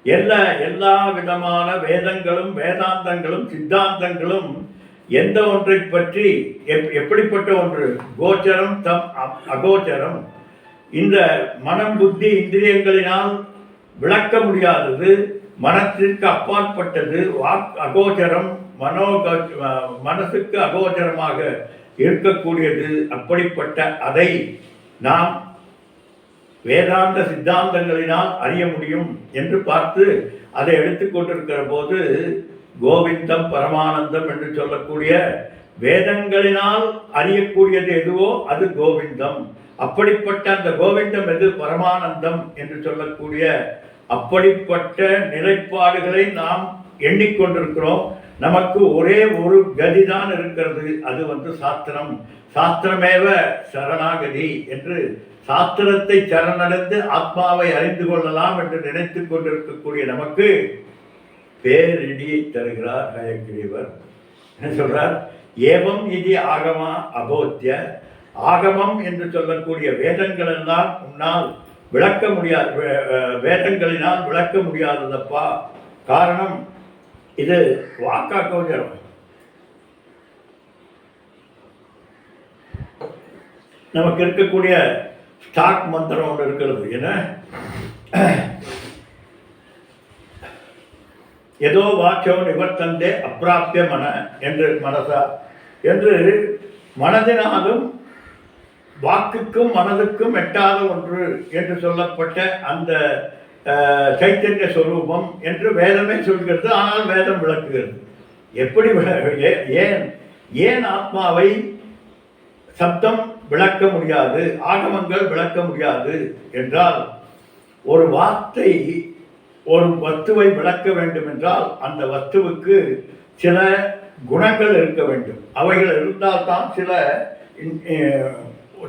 எல்லா விதமான வேதங்களும் வேதாந்தங்களும் சித்தாந்தங்களும் எந்த ஒன்றை பற்றி எப்படிப்பட்ட ஒன்று, கோச்சரம் தம் அகோச்சரம், இந்த மனம் புத்தி இந்திரியங்களினால் விளக்க முடியாதது, மனத்திற்கு அப்பாற்பட்டது, அகோச்சரம், மனசுக்கு அகோச்சரமாக இருக்கக்கூடியது. அப்படிப்பட்ட அதை நாம் வேதாந்த சித்தாந்தங்களினால் அறிய முடியும் என்று பார்த்து அதை எடுத்துக்கொண்டிருக்கிற போது கோவிந்தம் பரமானந்தம் என்று சொல்லக்கூடிய வேதங்களினால் அறியக்கூடியது எதுவோ அது கோவிந்தம். அப்படிப்பட்ட அந்த கோவிந்தம் எது? பரமானந்தம் என்று சொல்லக்கூடிய அப்படிப்பட்ட நிலைப்பாடுகளை நாம் எண்ணிக்கொண்டிருக்கிறோம். நமக்கு ஒரே ஒரு கதிதான் இருக்கிறது, அது சாஸ்திரம். சாஸ்திரமேவ சரணாகதி என்று சாஸ்திரத்தை சரணடைந்து ஆத்மாவை அறிந்து கொள்ளலாம் என்று நினைத்து கொண்டிருக்கக்கூடிய நமக்கு பேரிடியை தருகிறார் ஹயக்ரீவர். என்ன சொல்றார்? ஏவம் இது ஆகமா அபோத்திய, ஆகமம் என்று சொல்லக்கூடிய வேதங்கள் எல்லாம் உன்னால் விளக்க முடியாது, வேதங்களினால் விளக்க முடியாததப்பா. காரணம், இது வாக்கா கோச்சரம். நமக்கு இருக்கக்கூடிய ஸ்டாக் மந்திரம் ஒன்று இருக்கிறது. என்ன? ஏதோ வாச்சோ நிவர்த்தந்தே அப்பிராப்திய மன என்று மனசா என்று மனதினாலும் வாக்குக்கும் மனதுக்கும் எட்டாத ஒன்று என்று சொல்லப்பட்ட அந்த சைத்தன்ய ஸ்வரூபம் என்று வேதமே சொல்கிறது. ஆனால் வேதம் விளக்குகிறது. எப்படி ஏன் ஆத்மாவை சப்தம் விளக்க முடியாது, ஆகமங்கள் விளக்க முடியாது என்றால், ஒரு வார்த்தை ஒரு வஸ்துவை விளக்க வேண்டும் என்றால் அந்த வஸ்துவுக்கு சில குணங்கள் இருக்க வேண்டும். அவைகள் இருந்தால்தான் சில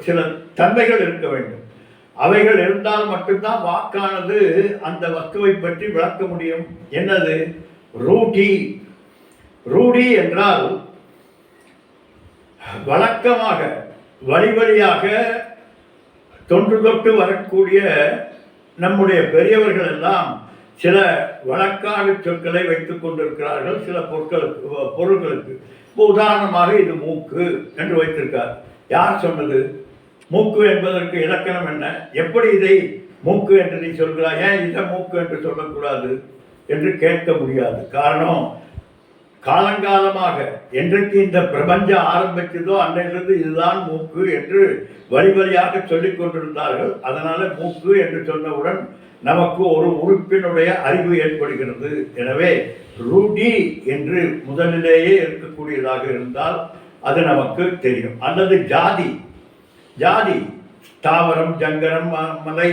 சில தன்மைகள் இருக்க வேண்டும். அவைகள் இருந்தால் மட்டும்தான் வாக்கானது அந்த வஸ்துவை பற்றி விளக்க முடியும். என்னது? ரூಢி. ரூಢி என்றால் வழக்கமாக வழி வழியாக தொன்று தொட்டு வரக்கூடிய நம்முடைய பெரியவர்கள் எல்லாம் சில வழக்காடு சொற்களை வைத்துக் கொண்டிருக்கிறார்கள் சில பொருட்களுக்கு. உதாரணமாக இது மூக்கு என்று வைத்திருக்கார். யார் சொன்னது? மூக்கு என்பதற்கு இலக்கணம் என்ன? எப்படி இதை மூக்கு என்று நீ சொல்கிறாய், ஏன் இதை மூக்கு என்று சொல்லக்கூடாது என்று கேட்க முடியாது. காரணம், காலங்காலமாக என்றைக்கு இந்த பிரபஞ்சம் ஆரம்பித்ததோ அன்றையிலிருந்து இதுதான் மூக்கு என்று வழி வழியாக சொல்லிக் கொண்டிருந்தார்கள். அதனால மூக்கு என்று சொன்னவுடன் நமக்கு ஒரு உறுப்பினுடைய அறிவு ஏற்படுகிறது. எனவே ரூಢி என்று முதலிலேயே இருக்கக்கூடியதாக இருந்தால் அது நமக்கு தெரியும். அல்லது ஜாதி. ஜாதி தாவரம், ஜங்கரம், மலை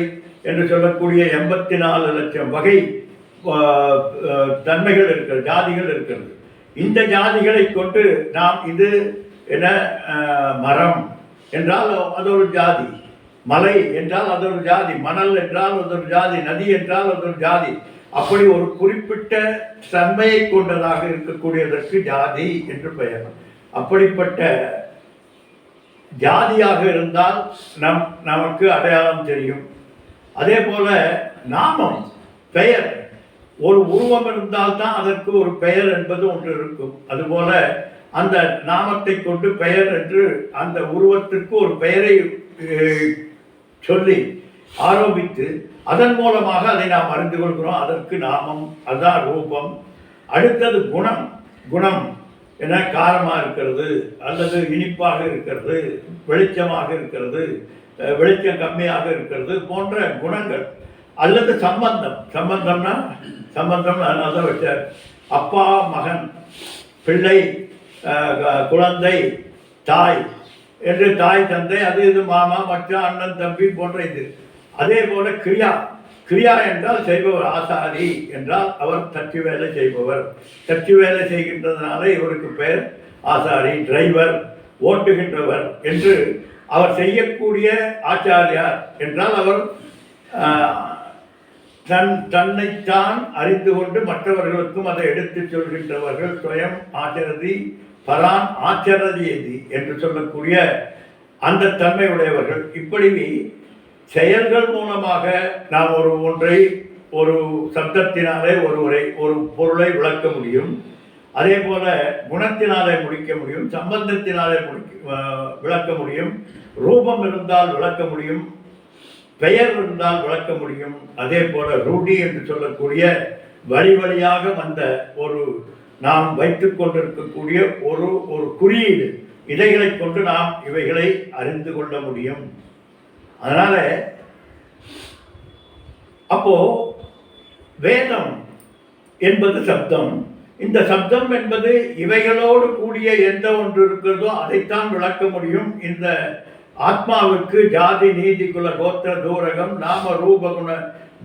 என்று சொல்லக்கூடிய 84 லட்சம் வகை தன்மைகள் இருக்கிறது, ஜாதிகள் இருக்கிறது. இந்த ஜாதிகளை கொண்டு நாம் இது என்ன, மரம் என்றால் அது ஒரு ஜாதி, மலை என்றால் அது ஒரு ஜாதி, மணல் என்றால் அது ஒரு ஜாதி, நதி என்றால் அது ஒரு ஜாதி. அப்படி ஒரு குறிப்பிட்ட தன்மையை கொண்டதாக இருக்கக்கூடியதற்கு ஜாதி என்று பெயர். அப்படிப்பட்ட ஜாதியாக இருந்தால் நமக்கு அடையாளம் தெரியும். அதே போல நாமம், பெயர், ஒரு உருவம் இருந்தால்தான் அதற்கு ஒரு பெயர் என்பது ஒன்று இருக்கும். அதுபோல அந்த நாமத்தை கொண்டு பெயர் என்று அந்த உருவத்திற்கு ஒரு பெயரை சொல்லி ஆரோபித்து அதன் மூலமாக அதை நாம் அறிந்து கொள்கிறோம். அதற்கு நாமம், அதுதான் ரூபம். அடுத்தது குணம். குணம் என காரமாக இருக்கிறது, அல்லது இனிப்பாக இருக்கிறது, வெளிச்சமாக இருக்கிறது, வெளிச்சம் கம்மியாக இருக்கிறது போன்ற குணங்கள். அல்லது சம்பந்தம். சம்பந்தம் அதனால தான் வச்சார். அப்பா மகன், பிள்ளை குழந்தை, தாய் என்று தாய் தந்தை, அது இது மாமா மச்சான் அண்ணன் தம்பி போன்ற இது. அதே போல கிரியா. கிரியா என்றால் செய்பவர். ஆசாரி என்றால் அவர் தச்சு வேலை செய்பவர். தச்சு வேலை செய்கின்றதுனால இவருக்கு பெயர் ஆசாரி. டிரைவர், ஓட்டுகின்றவர் என்று அவர் செய்யக்கூடிய ஆச்சாரியார் என்றால் அவர் தன்னைத்தான் அறிந்து கொண்டு மற்றவர்களுக்கும் அதை எடுத்து சொல்கின்றவர்கள். சுயம் ஆச்சரதி பரான் ஆச்சரதியதி என்று சொல்லக்கூடிய அந்த தன்மை உடையவர்கள். இப்படி செயல்கள் மூலமாக நாம் ஒன்றை ஒரு சப்தத்தினாலே ஒரு பொருளை விளக்க முடியும். அதே போல குணத்தினாலே முடிக்க முடியும், சம்பந்தத்தினாலே விளக்க முடியும், ரூபம் இருந்தால் விளக்க முடியும், பெயர் இருந்தால் விளக்க முடியும். அதே போல ரூಢி என்று சொல்லக்கூடிய வழி வழியாக வந்த ஒரு நாம் வைத்துக் கொண்டிருக்கக்கூடிய ஒரு குறியீடு, இதைகளை கொண்டு நாம் இவைகளை அறிந்து கொள்ள முடியும். அதனால அப்போ வேதம் என்பது சப்தம். இந்த சப்தம் என்பது இவைகளோடு கூடிய எந்த ஒன்று இருக்கிறதோ அதைத்தான் விளக்க முடியும். இந்த ஆத்மாவுக்கு ஜாதி நீதி குல கோத்திர தூரகம் நாம ரூபகுண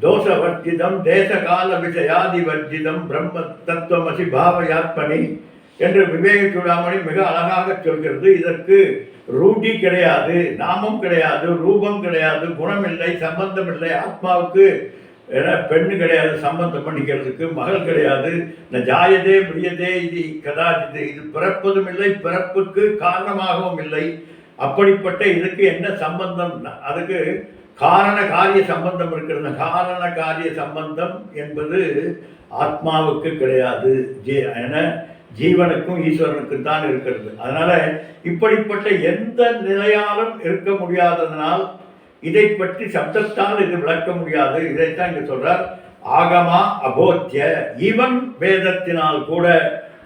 தோஷ வர்ஜிதம் தேசகால விஷயாதி வர்ஜிதம் பிரம்ம தத்துவமசி பாவயாத்மனி என்று விவேக சூடாமணி மிக அழகாக சொல்கிறது. இதற்கு ரூಢி கிடையாது, நாமம் கிடையாது, ரூபம் கிடையாது, குணம் இல்லை, சம்பந்தம் இல்லை. ஆத்மாவுக்கு பெண்ணு கிடையாது சம்பந்தம் பண்ணிக்கிறதுக்கு, மகள் கிடையாது. ஜாயதே பிரியதே இது கதாஜிது, இது பிறப்பதும் இல்லை, பிறப்புக்கு காரணமாகவும் இல்லை. அப்படிப்பட்ட இதுக்கு என்ன சம்பந்தம்? அதுக்கு காரண காரிய சம்பந்தம் இருக்கிறது. காரண காரிய சம்பந்தம் என்பது ஆத்மாவுக்கு கிடையாது. என ஜீவனுக்கும் ஈஸ்வரனுக்கும் தான் இருக்கிறது. அதனால இப்படிப்பட்ட எந்த நிலையாலும் இருக்க முடியாததனால் இதை பற்றி சப்தத்தால் இது விளக்க முடியாது. இதைத்தான் இங்க சொல்றார். ஆகமா அபோத்திய, ஈவன் வேதத்தினால் கூட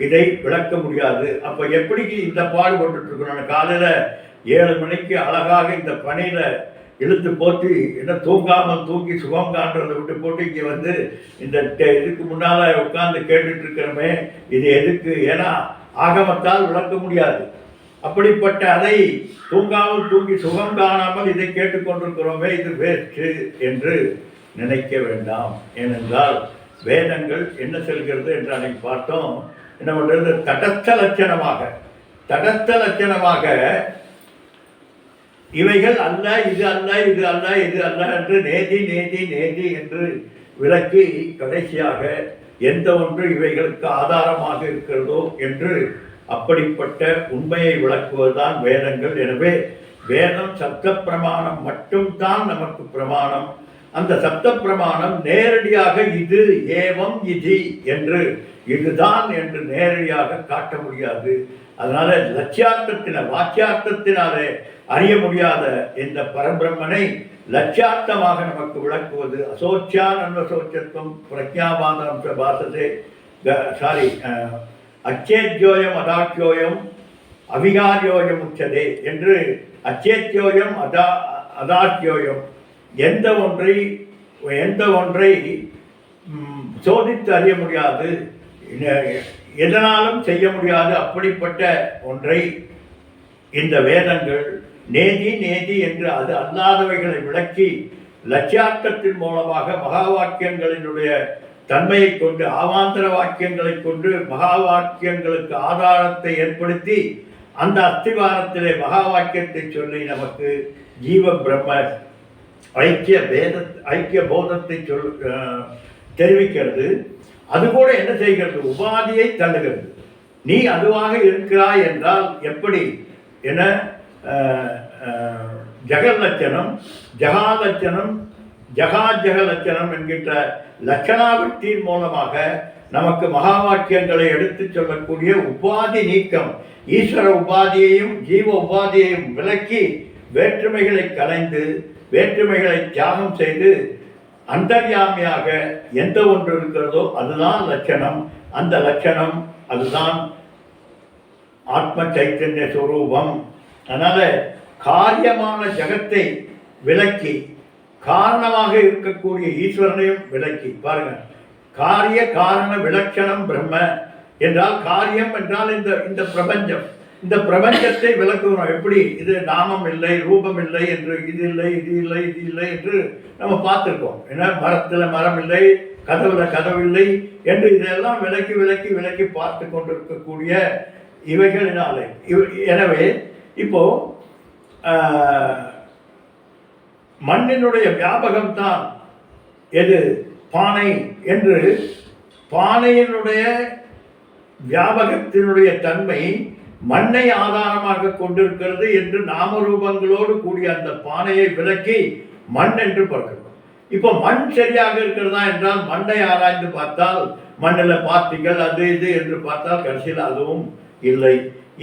இதை விளக்க முடியாது. அப்ப எப்படி இந்த பாடுபட்டு இருக்கணும்? காலையில 7 மணிக்கு அழகாக இந்த பணியில இழுத்து போட்டு என்ன தூங்காமல் தூங்கி சுகம் காண்றதை விட்டு போட்டு இங்கே வந்து இந்த இதுக்கு முன்னால உட்கார்ந்து கேட்டுட்டு இருக்கிறோமே, இது எதுக்கு? ஏன்னா ஆகமத்தால் விளக்க முடியாது. அப்படிப்பட்ட அதை தூங்காமல் தூங்கி சுகம் காணாமல் இதை கேட்டுக்கொண்டிருக்கிறோமே, இது வேஸ்ட்டு என்று நினைக்க வேண்டாம். ஏனென்றால் வேதங்கள் என்ன செல்கிறது என்று அன்னைக்கு பார்த்தோம். என்ன பண்ணுறது? தடஸ்த லட்சணமாக இவைகள் அல்ல, இது அல்ல, இது அல்ல, இது அல்ல என்று நேதி நேதி நேதி என்று விளக்கி கடைசியாக எந்த ஒன்று இவைகளுக்கு ஆதாரமாக இருக்கிறதோ என்று அப்படிப்பட்ட உண்மையை விளக்குவதுதான் வேதங்கள். எனவே வேதம் சப்த பிரமாணம் மட்டும்தான் நமக்கு பிரமாணம். அந்த சப்த பிரமாணம் நேரடியாக இது ஏவம் இது என்று இதுதான் என்று நேரடியாக காட்ட முடியாது. அதனால வாக்கியார்த்தத்தினாலே அறிய முடியாத இந்த பரபிரம்மனை லட்சியார்த்தமாக நமக்கு விளக்குவது அசோச்சியான் அன்வசோச்சத்துவம் பிரஜாபாதம் பாசதே அச்சேத்யோயம் அதாட்யோயம் அவிகாரியோயம் உச்சதே என்று அச்சேத்யோயம் அதாட்யோயம் எந்த ஒன்றை சோதித்து அறிய முடியாது, எதனாலும் செய்ய முடியாது அப்படிப்பட்ட ஒன்றை இந்த வேதங்கள் நேதி நேதி என்று அது அல்லாதவைகளை விளக்கி லட்சியார்த்தத்தின் மூலமாக மகா வாக்கியங்களினுடைய தன்மையை கொண்டு ஆவாந்தர வாக்கியங்களை கொண்டு மகா வாக்கியங்களுக்கு ஆதாரத்தை ஏற்படுத்தி அந்த அஸ்திவாரத்திலே மகா வாக்கியத்தை சொல்லி நமக்கு ஜீவ பிரம்ம ஐக்கிய போதத்தை தெரிவிக்கிறது. அதுகூட என்ன செய்கிறது? உபாதியை தள்ளுகிறது. நீ அதுவாக இருக்கிறாய் என்றால் எப்படி என ஜெகலட்சணம் ஜகாலட்சணம் ஜகாஜகலட்சணம் என்கின்ற லட்சணாவர்த்தியின் மூலமாக நமக்கு மகா வாக்கியங்களை எடுத்துச் சொல்லக்கூடிய உபாதி நீக்கம், ஈஸ்வர உபாதியையும் ஜீவ உபாதியையும் விலக்கி வேற்றுமைகளை கலைந்து வேற்றுமைகளை தியாகம் செய்து அந்தர்யாமியாக எந்த ஒன்று இருக்கிறதோ அதுதான் லட்சணம். அந்த லட்சணம் அதுதான் ஆத்ம சைத்தன்ய ஸ்வரூபம். அதனால காரியமான ஜகத்தை விலக்கி காரணமாக இருக்கக்கூடிய ஈஸ்வரனையும் விலக்கி பாருங்க. காரிய காரண விலட்சணம் பிரம்ம என்றால் காரியம் என்றால் இந்த பிரபஞ்சம், இந்த பிரபஞ்சத்தை விளக்குகிறோம். எப்படி இது நாமம் இல்லை ரூபம் இல்லை என்று இது இல்லை இது இல்லை இது இல்லை என்று நம்ம பார்த்துருக்கோம். ஏன்னா மரத்தில் மரம் இல்லை, கதவுல கதவில்லை என்று இதெல்லாம் விலக்கி விலக்கி விலக்கி பார்த்து கொண்டிருக்கக்கூடிய இவைகளினாலே. எனவே இப்போ மண்ணினுடைய வியாபகம்தான் எது பானை என்று பானையினுடைய வியாபகத்தினுடைய தன்மை மண்ணை ஆதாரமாக கொண்டிருக்கிறது என்று நாமரூபங்களோடு கூடிய அந்த பானையை விலக்கி மண் என்று பார்க்கிறோம். இப்போ மண் சரியாக இருக்கிறதா என்றால் மண்ணை ஆராய்ந்து பார்த்தால் மண்ணில் பார்ட்டிகள் அது இது என்று பார்த்தால் கடைசியில் அதுவும் இல்லை.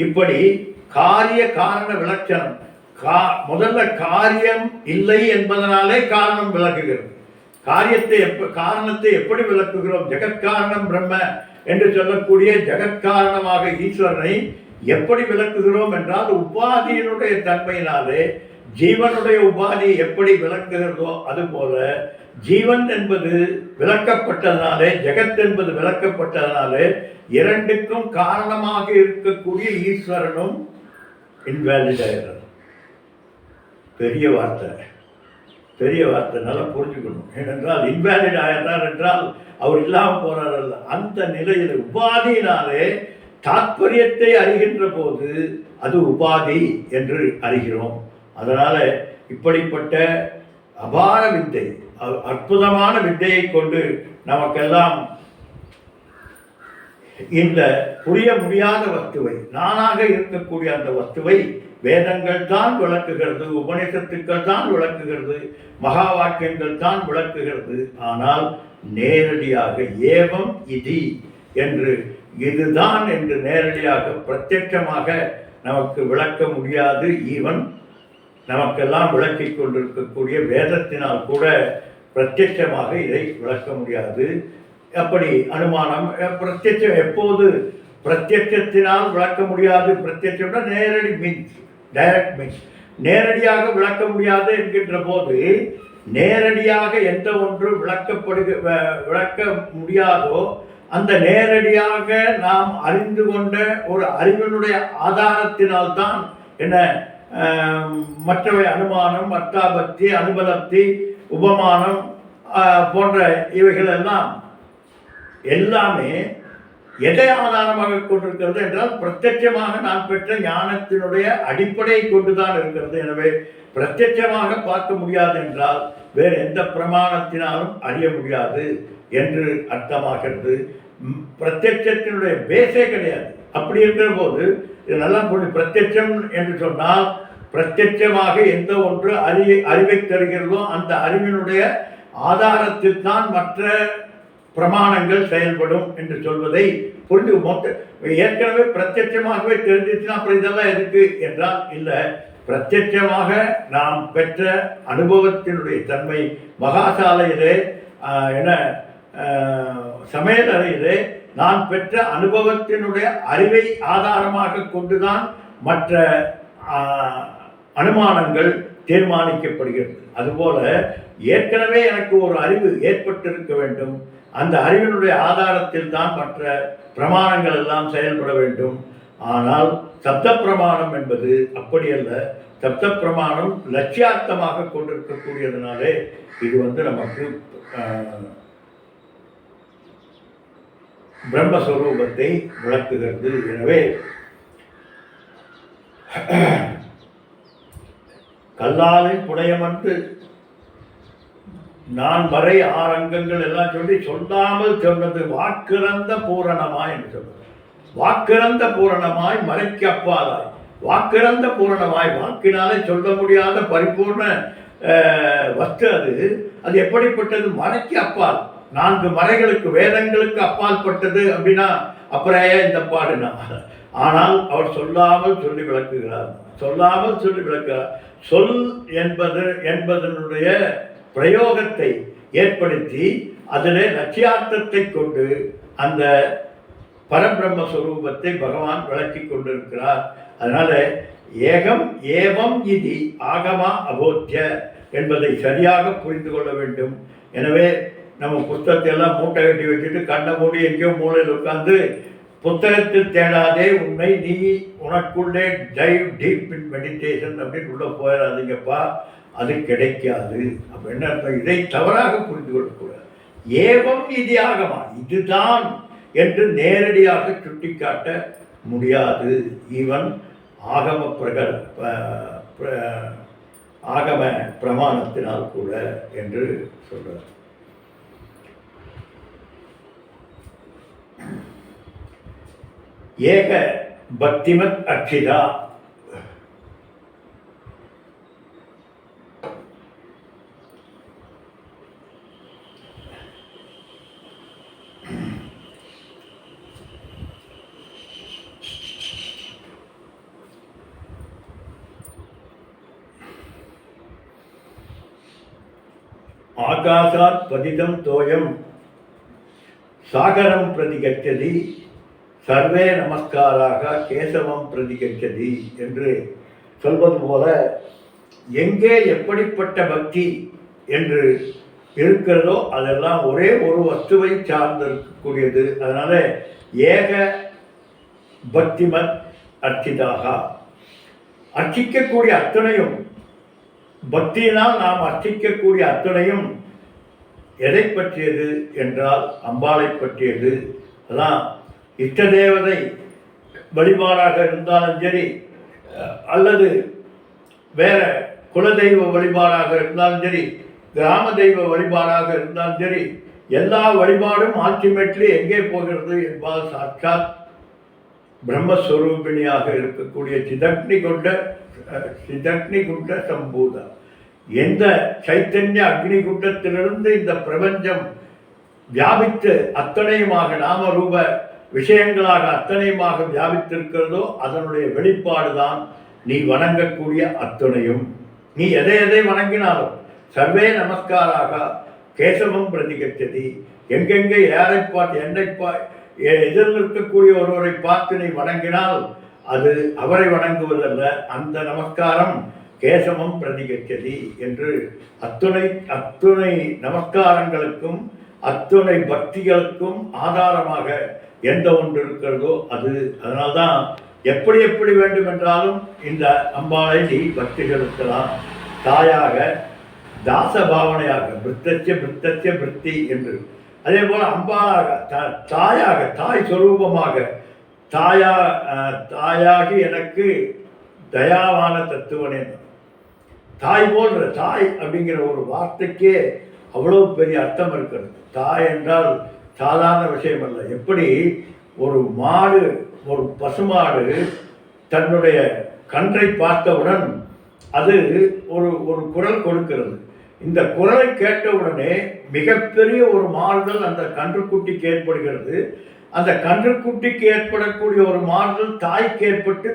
இப்படி காரிய காரண விலட்சணம் முதல்ல காரியம் இல்லை என்பதனாலே காரணம் விளக்குகிறது. காரணத்தை எப்படி விளக்குகிறோம்? ஜெகத்காரணம் பிரம்ம என்று சொல்லக்கூடிய ஜெகத்காரணமாக ஈஸ்வரனை எப்படி விளக்குகிறோம் என்றால் உபாதியினுடைய தன்மையினாலே ஜீவனுடைய உபாதி எப்படி விளக்குகிறதோ அதுபோல ஜீவன் என்பது விளக்கப்பட்டதனாலே ஜெகத் என்பது விளக்கப்பட்டதனாலே இரண்டுக்கும் காரணமாக இருக்கக்கூடிய ஈஸ்வரனும் இன்வேலிட் ஆகிறார். பெரிய வார்த்தை நல்லா புரிஞ்சுக்கணும். ஏனென்றால் இன்வேலிட் ஆகிறார் என்றால் அவர் இல்லாமல் போறார் அல்ல. அந்த நிலையில் உபாதியினாலே தாத்பரியத்தை அறிகின்ற போது அது உபாதி என்று அறிகிறோம். அதனால இப்படிப்பட்ட அபார வித்தை, அற்புதமான வித்தையை கொண்டு நமக்கெல்லாம் இந்த புரிய முடியாத வஸ்துவை, நானாக இருக்கக்கூடிய அந்த வஸ்துவை வேதங்கள் தான் விளக்குகிறது, உபநிஷத்துக்கள் தான் விளக்குகிறது, மகா வாக்கியங்கள் தான் விளக்குகிறது. ஆனால் நேரடியாக ஏவம் இது என்று இதுதான் என்று நேரடியாக பிரத்யட்சமாக நமக்கு விளக்க முடியாது. ஈவன் நமக்கெல்லாம் விளக்கி கொண்டிருக்கக்கூடிய வேதத்தினால் கூட பிரத்யட்சமாக இதை விளக்க முடியாது. அப்படி அனுமானம் பிரத்யட்சம் எப்போது பிரத்யட்சத்தினால் விளக்க முடியாது? பிரத்யட்சம்னா நேரடி மீன்ஸ் டைரக்ட் மீன்ஸ் நேரடியாக விளக்க முடியாது என்கின்ற போது நேரடியாக எந்த ஒன்று விளக்க முடியாதோ அந்த நேரடியாக நாம் அறிந்து கொண்ட ஒரு அறிவினுடைய ஆதாரத்தினால்தான் என்ன மற்றவை அனுமானம், அர்த்தாபக்தி, அனுபலப்தி, உபமானம் போன்ற இவைகள் எல்லாமே எதை ஆதாரமாக கொண்டிருக்கிறது என்றால் பிரத்யட்சமாக நான் பெற்ற ஞானத்தினுடைய அடிப்படையை கொண்டுதான் இருக்கிறது. எனவே பிரத்யட்சமாக பார்க்க முடியாது என்றால் வேறு எந்த பிரமாணத்தினாலும் அறிய முடியாது என்று அர்த்தமாகிறது. பிரத்யட்சத்தினுடைய பேஸே கிடையாது. அப்படி இருக்கிற போது இது நல்லா பிரத்யட்சம் என்று சொன்னால் பிரத்யட்சமாக எந்த ஒன்று அறிவை தருகிறதோ அந்த அறிவினுடைய ஆதாரத்தில் தான் மற்ற பிரமாணங்கள் செயல்படும் என்று சொல்வதை புரிந்து ஏற்கனவே பிரத்யட்சமாகவே தெரிஞ்சிச்சுன்னா அப்புறம் இதெல்லாம் எதுக்கு என்றால் இல்லை. பிரத்யட்சமாக நாம் பெற்ற அனுபவத்தினுடைய தன்மை மகாசாலையிலே சமையல் அறையிலே நான் பெற்ற அனுபவத்தினுடைய அறிவை ஆதாரமாக கொண்டுதான் மற்ற அனுமானங்கள் தீர்மானிக்கப்படுகிறது. அதுபோல ஏற்கனவே எனக்கு ஒரு அறிவு ஏற்பட்டிருக்க வேண்டும். அந்த அறிவினுடைய ஆதாரத்தில் தான் மற்ற பிரமாணங்கள் எல்லாம் செயல்பட வேண்டும். ஆனால் சப்த பிரமாணம் என்பது அப்படியல்ல. சப்த பிரமாணம் லட்சியார்த்தமாக கொண்டிருக்கக்கூடியதுனாலே இது நமக்கு பிரம்மஸ்வரூபத்தை விளக்குகிறது. எனவே கல்லாலின் புடையமன்று நான் வரை 6 அங்கங்கள் எல்லாம் சொல்லி சொல்லாமல் சொன்னது வாக்கிறந்த பூரணமாய் என்று சொன்னது. வாக்கிறந்த பூரணமாய் மறைக்கு அப்பாலாய். வாக்கிறந்த பூரணமாய் வாக்கினாலே சொல்ல முடியாத பரிபூர்ண வஸ்து அது எப்படிப்பட்டது? மறைக்கு அப்பால். 4 மறைகளுக்கு வேதங்களுக்கு அப்பால் பட்டது அப்படின்னா அப்புறம் இந்த பாடுனா. ஆனால் அவர் சொல்லாமல் சொல்லி விளக்குகிறார். சொல்லாமல் சொல்லி விளக்குகிறார். சொல் என்பதனுடைய பிரயோகத்தை ஏற்படுத்தி அதிலே லட்சியார்த்தத்தை கொண்டு அந்த பரபிரம்மஸ்வரூபத்தை பகவான் விளக்கி கொண்டிருக்கிறார். அதனால ஏகம் ஏவம் இதி ஆகமா அபோத்திய என்பதை சரியாக புரிந்து கொள்ள வேண்டும். எனவே நம்ம புத்தகத்தை எல்லாம் மூட்டை கட்டி வச்சுட்டு கண்ணை மூடி எங்கேயோ மூலையில் உட்கார்ந்து புத்தகத்தில் தேடாதே உண்மை நீ உனக்குள்ளே டைவ் டீப் இன் மெடிடேஷன் அப்படின்னு உள்ள போயிடாதீங்கப்பா, அது கிடைக்காது. அப்போ என்ன அர்த்தம்? இதை தவறாக புரிந்து கொள்ளக்கூடாது. ஏவம் இது ஆகமா, இதுதான் என்று நேரடியாக சுட்டிக்காட்ட முடியாது. ஈவன் ஆகம ஆகம பிரமாணத்தினால் கூட என்று சொல்றார். ஏக பக்திமத் அக்ஷிதா. ஆகாசாத் பதிதம் தோயம் சாகரம் பிரதி கச்சதி சர்வே நமஸ்காராக கேசவம் பிரதி கச்சதி என்று சொல்வது போல எங்கே எப்படிப்பட்ட பக்தி என்று இருக்கிறதோ அதெல்லாம் ஒரே ஒரு வஸ்துவை சார்ந்திருக்கக்கூடியது. அதனால ஏக பக்திமத் அர்ச்சிதாக, அர்ச்சிக்கக்கூடிய அத்தனையும் பக்தியினால் நாம் அர்ச்சிக்கக்கூடிய அத்தனையும் எதை பற்றியது என்றால் அம்பாளை பற்றியது. அதான் இஷ்ட தேவதை வழிபாடாக இருந்தாலும் சரி, அல்லது வேற குலதெய்வ வழிபாடாக இருந்தாலும் சரி, கிராம தெய்வ வழிபாடாக இருந்தாலும் சரி, எல்லா வழிபாடும் அல்டிமேட்லி எங்கே போகிறது என்பால் சாட்சாத் பிரம்மஸ்வரூபிணியாக இருக்கக்கூடிய சிதக்னி குண்ட சம்பூதா. எந்த சைத்தன்ய அக்னி குண்டத்திலிருந்து இந்த பிரபஞ்சம் வியாபித்து அத்தனையுமாக நாம ரூப விஷயங்களாக அத்தனையுமாக வியாபித்திருக்கிறதோ அதனுடைய வெளிப்பாடுதான் நீ வணங்கக்கூடிய அத்தனையும். நீ எதை எதை வணங்கினாலும் சர்வே நமஸ்காராக கேசவம் பிரதிகச்சதி. எங்கெங்கே யாரை பார்த்து எதிரில் இருக்கக்கூடிய ஒருவரை பார்த்து நீ வணங்கினால் அது அவரை வணங்குவதல்ல, அந்த நமஸ்காரம் கேசவம் பிரதிகச்சதி என்று அத்துணை நமஸ்காரங்களுக்கும் அத்துணை பக்திகளுக்கும் ஆதாரமாக எந்த ஒன்று இருக்கிறதோ அது. அதனால்தான் எப்படி எப்படி வேண்டுமென்றாலும் இந்த அம்பாளை நீ பக்தி செலுத்தலாம். தாயாக தாச பாவனையாக பிருத்தச்ச பிருத்தி என்று அதே போல் அம்பாளாக தாயாக, தாய் சொரூபமாக, தாயாகி எனக்கு தயாவான தத்துவனே. தாய் போன்ற, தாய் அப்படிங்கிற ஒரு வார்த்தைக்கே அவ்வளோ பெரிய அர்த்தம் இருக்கிறது. தாய் என்றால் சாதாரண விஷயம் அல்ல. எப்படி ஒரு மாடு, ஒரு பசுமாடு தன்னுடைய கன்றை பார்த்தவுடன் அது ஒரு குரல் கொடுக்கிறது. இந்த குரலை கேட்டவுடனே மிகப்பெரிய ஒரு மாறுதல் அந்த கன்றுக்குட்டிக்கு ஏற்படுகிறது. அந்த கன்றுக்குட்டிக்கு ஏற்படக்கூடிய ஒரு மாறுதல் தாய்க்கு ஏற்பட்டு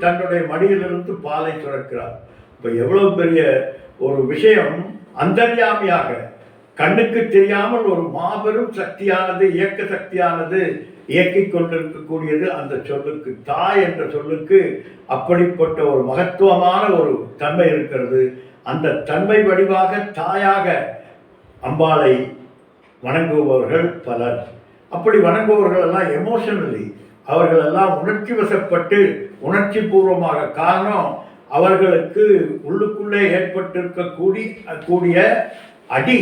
தன்னுடைய மடியிலிருந்து பாலை சுரக்கிறார். இப்போ எவ்வளவு பெரிய ஒரு விஷயம்! அந்தர்யாமியாக கண்ணுக்கு தெரியாமல் ஒரு மாபெரும் சக்தியானது, இயக்க சக்தியானது இயக்கிக் கொண்டிருக்கக்கூடியது அந்த சொல்லுக்கு, தாய் என்ற சொல்லுக்கு அப்படிப்பட்ட ஒரு மகத்துவமான ஒரு தன்மை இருக்கிறது. அந்த தன்மை வடிவாக தாயாக அம்பாளை வணங்குபவர்கள் பலர். அப்படி வணங்குபவர்கள் எல்லாம் எமோஷனலி, அவர்கள் எல்லாம் உணர்ச்சி வசப்பட்டு உணர்ச்சி பூர்வமாக, காரணம் அவர்களுக்கு உள்ளுக்குள்ளே ஏற்பட்டிருக்கக்கூடிய அடி,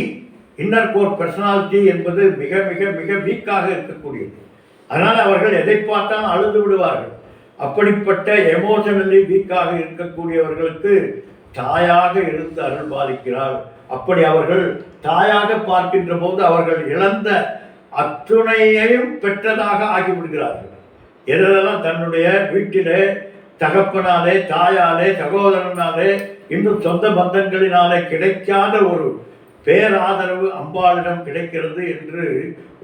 இன்னர் கோர் பர்சனாலிட்டி என்பது மிக மிக மிக வீக்காக இருக்கக்கூடியது. அதனால் அவர்கள் எதை பார்த்தாலும் அழுது விடுவார்கள். அப்படிப்பட்ட எமோஷனலி வீக்காக இருக்கக்கூடியவர்களுக்கு தாயாக இருந்து அருள் பாலிக்கிறார். அப்படி அவர்கள் தாயாக பார்க்கின்ற போது அவர்கள் இழந்த அத்துணையையும் பெற்றதாக ஆகிவிடுகிறார்கள். எதெல்லாம் தன்னுடைய வீட்டிலே தகப்பனாலே, தாயாலே, சகோதரனாலே, இன்னும் சொந்த பந்தங்களினாலே கிடைக்காத ஒரு பேராதரவு அம்பாளிடம் கிடைக்கிறது என்று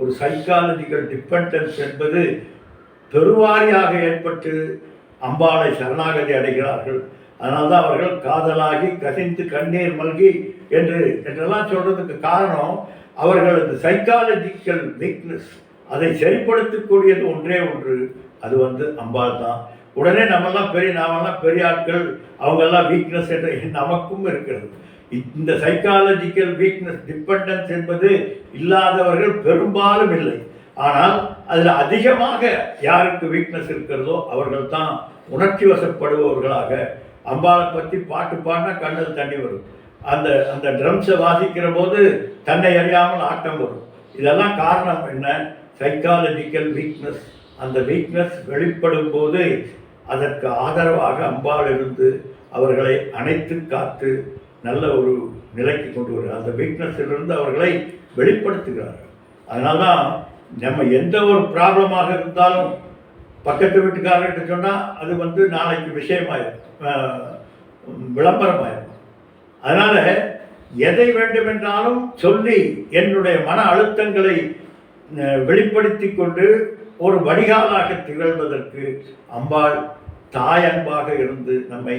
ஒரு சைக்காலஜிக்கல் டிபெண்டன்ஸ் என்பது பெருவாரியாக ஏற்பட்டு அம்பாளை சரணாகதி அடைகிறார்கள். அதனால்தான் அவர்கள் காதலாகி கசிந்து கண்ணீர் மல்கி என்றெல்லாம் சொல்றதுக்கு காரணம் அவர்களது சைக்காலஜிக்கல் வீக்னஸ். அதை சரிப்படுத்தக்கூடியது ஒன்றே ஒன்று, அது அம்பாள் தான். உடனே நாமெல்லாம் பெரிய ஆட்கள், அவங்கெல்லாம் வீக்னஸ் என்ற நமக்கும் இருக்கிறது. இந்த சைக்காலஜிக்கல் வீக்னஸ், டிபெண்டன்ஸ் என்பது இல்லாதவர்கள் பெரும்பாலும் இல்லை. ஆனால் அதில் அதிகமாக யாருக்கு வீக்னஸ் இருக்கிறதோ அவர்கள் தான் உணர்ச்சி வசப்படுபவர்களாக. அம்பாளை பற்றி பாட்டு பாடினா கண்ணில் தண்ணி வரும். அந்த ட்ரம்ஸை வாசிக்கிற போது தன்னை அறியாமல் ஆட்டம் வரும். இதெல்லாம் காரணம் என்ன? Psychological weakness. அந்த வீக்னஸ் வெளிப்படும் போது அதற்கு ஆதரவாக அம்பாள் இருந்து அவர்களை அணைத்து காத்து நல்ல ஒரு நிலைக்கு கொண்டு வருகிறார். அந்த வீக்னஸிலிருந்து அவர்களை வெளிப்படுத்துகிறார்கள். அதனால தான் நம்ம எந்த ஒரு ப்ராப்ளமாக இருந்தாலும் பக்கத்து வீட்டுக்காரர்கிட்ட சொன்னால் அது நாளைக்கு விஷயமாயிடும், விளம்பரமாயிடும். அதனால் எதை வேண்டுமென்றாலும் சொல்லி என்னுடைய மன அழுத்தங்களை வெளிப்படுத்தி கொண்டு ஒரு வடிகாலாக திகழ்வதற்கு அம்பாள் தாய் அன்பாக இருந்து நம்மை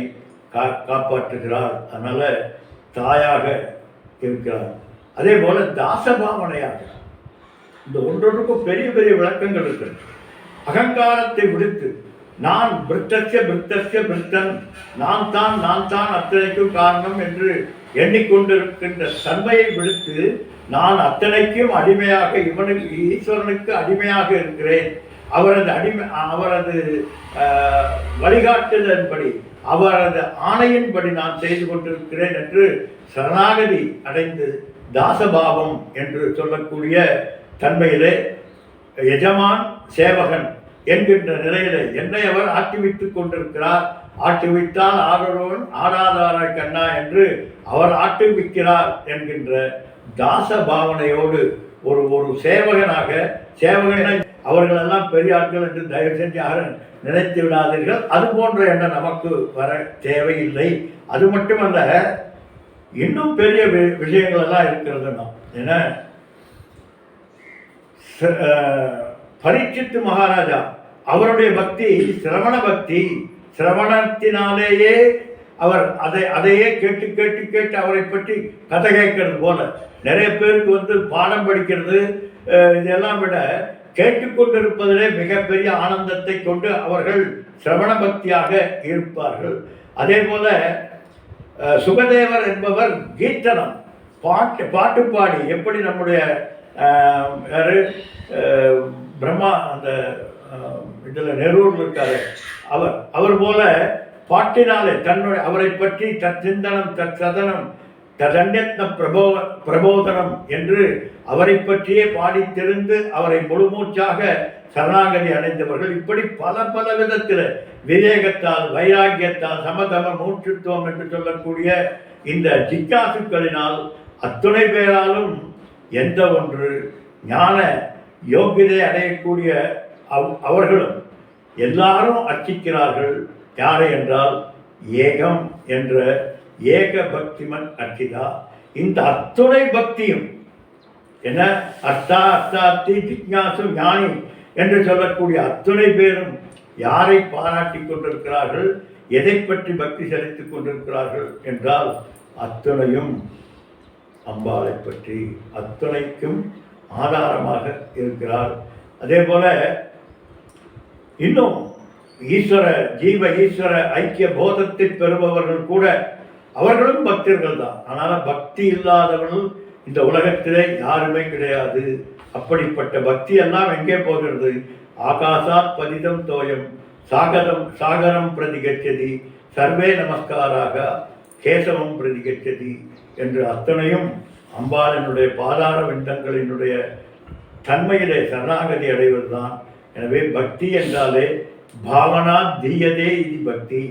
காப்பாற்றுகிறார். அதனால் தாயாக இருக்கிறார். அதே போல் தாசபாவனையாக, இந்த ஒன்றொன்றுக்கும் பெரிய பெரிய விளக்கங்கள் இருக்கிறது. அகங்காரத்தை விடுத்து நான் பிருத்தன், நான் தான் அத்தனைக்கும் காரணம் என்று எண்ணிக்கொண்டிருக்கின்ற தன்மையை விடுத்து நான் அத்தனைக்கும் அடிமையாக, ஈஸ்வரனுக்கு அடிமையாக இருக்கிறேன், அவரது வழிகாட்டுதன்படி, அவரது ஆணையின்படி நான் செய்து கொண்டிருக்கிறேன் என்று சரணாகதி அடைந்து தாசபாவம் என்று சொல்லக்கூடிய தன்மையிலே எஜமான் சேவகன் என்கின்ற நிலையிலே என்னை அவர் ஆட்டிவித்துக் கொண்டிருக்கிறார். ஆட்டுவித்தால் ஆடரோன் ஆடாதாராய் கண்ணா என்று அவர் ஆட்டுவிக்கிறார் என்கின்ற தாச பாவனையோடு ஒரு சேவகனாக, சேவகனை அவர்களெல்லாம் பெரிய ஆட்கள் என்று தயவு செஞ்சு யாரும் நினைத்து விடாதீர்கள். அது போன்ற எண்ணம் நமக்கு வர தேவையில்லை. அது மட்டுமல்ல, இன்னும் பெரிய விஷயங்கள் எல்லாம் இருக்கிறது. ஏன்னா பரீட்சித்து மகாராஜா அவருடைய பக்தி சிரவண பக்தி, சிரவணத்தினாலேயே அவர் அதையே கேட்டு கேட்டு கேட்டு அவரை பற்றி கதை கேட்கறது போல. நிறைய பேருக்கு பாடம் படிக்கிறது இதெல்லாம் விட கேட்டுக்கொண்டிருப்பதிலே மிகப்பெரிய ஆனந்தத்தை கொண்டு அவர்கள் சிரவண பக்தியாக இருப்பார்கள். அதே போல சுகதேவர் என்பவர் கீர்த்தனம், பாட்டு பாடி, எப்படி நம்முடைய பிரம்மா அந்த இதில் நெரூரில் இருக்காரு, அவர் போல பாட்டினாலே அவரை பற்றி தற்சிந்தனம் தற்சதனம் ததன்யத்ன பிரபோதனம் என்று அவரை பற்றியே பாடித்திருந்து அவரை முழுமூச்சாக சரணாகதி அடைந்தவர்கள். இப்படி பல பல விதத்தில் விவேகத்தால், வைராக்கியத்தால், சமதம மூச்சுத்துவம் என்று சொல்லக்கூடிய இந்த ஜிக்யாசுக்களினால் அத்துணை பேராலும் எந்த ஒன்று ஞான யோகியதை அடையக்கூடிய அவர்களும் எல்லாரும் அர்ச்சிக்கிறார்கள். யாரை என்றால் ஏகம் என்ற ஏக பக்திமன் அர்ச்சிதா. இந்த அத்துணை பக்தியும் என்ன அர்த்தார்த்தி ஜிக்ஞாசு ஞானி என்று சொல்லக்கூடிய அத்துணை பேரும் யாரை பாராட்டி கொண்டிருக்கிறார்கள், எதை பற்றி பக்தி செலுத்திக் கொண்டிருக்கிறார்கள் என்றால் அத்துணையும் அம்பாளை பற்றி, அத்துணைக்கும் ஆதாரமாக இருக்கிறார். அதே போல இன்னும் ஈஸ்வர ஜீவ ஈஸ்வர ஐக்கிய போதத்தை பெறுபவர்கள் கூட அவர்களும் பக்தர்கள் தான். ஆனால் பக்தி இல்லாதவர்கள் இந்த உலகத்திலே யாருமே கிடையாது. அப்படிப்பட்ட பக்தி எல்லாம் எங்கே போகிறது? ஆகாசாத் பதிதம் தோயம் சாகரம் பிரதிகச்சதி சர்வே நமஸ்காராக கேசவம் பிரதிகச்சதி என்று அத்தனையும் அம்பாளினுடைய பாதார விந்தங்களினுடைய தன்மையிலே சரணாகதி அடைவதுதான். எனவே பக்தி என்றாலே பாவனா தீயதே இது பக்தி.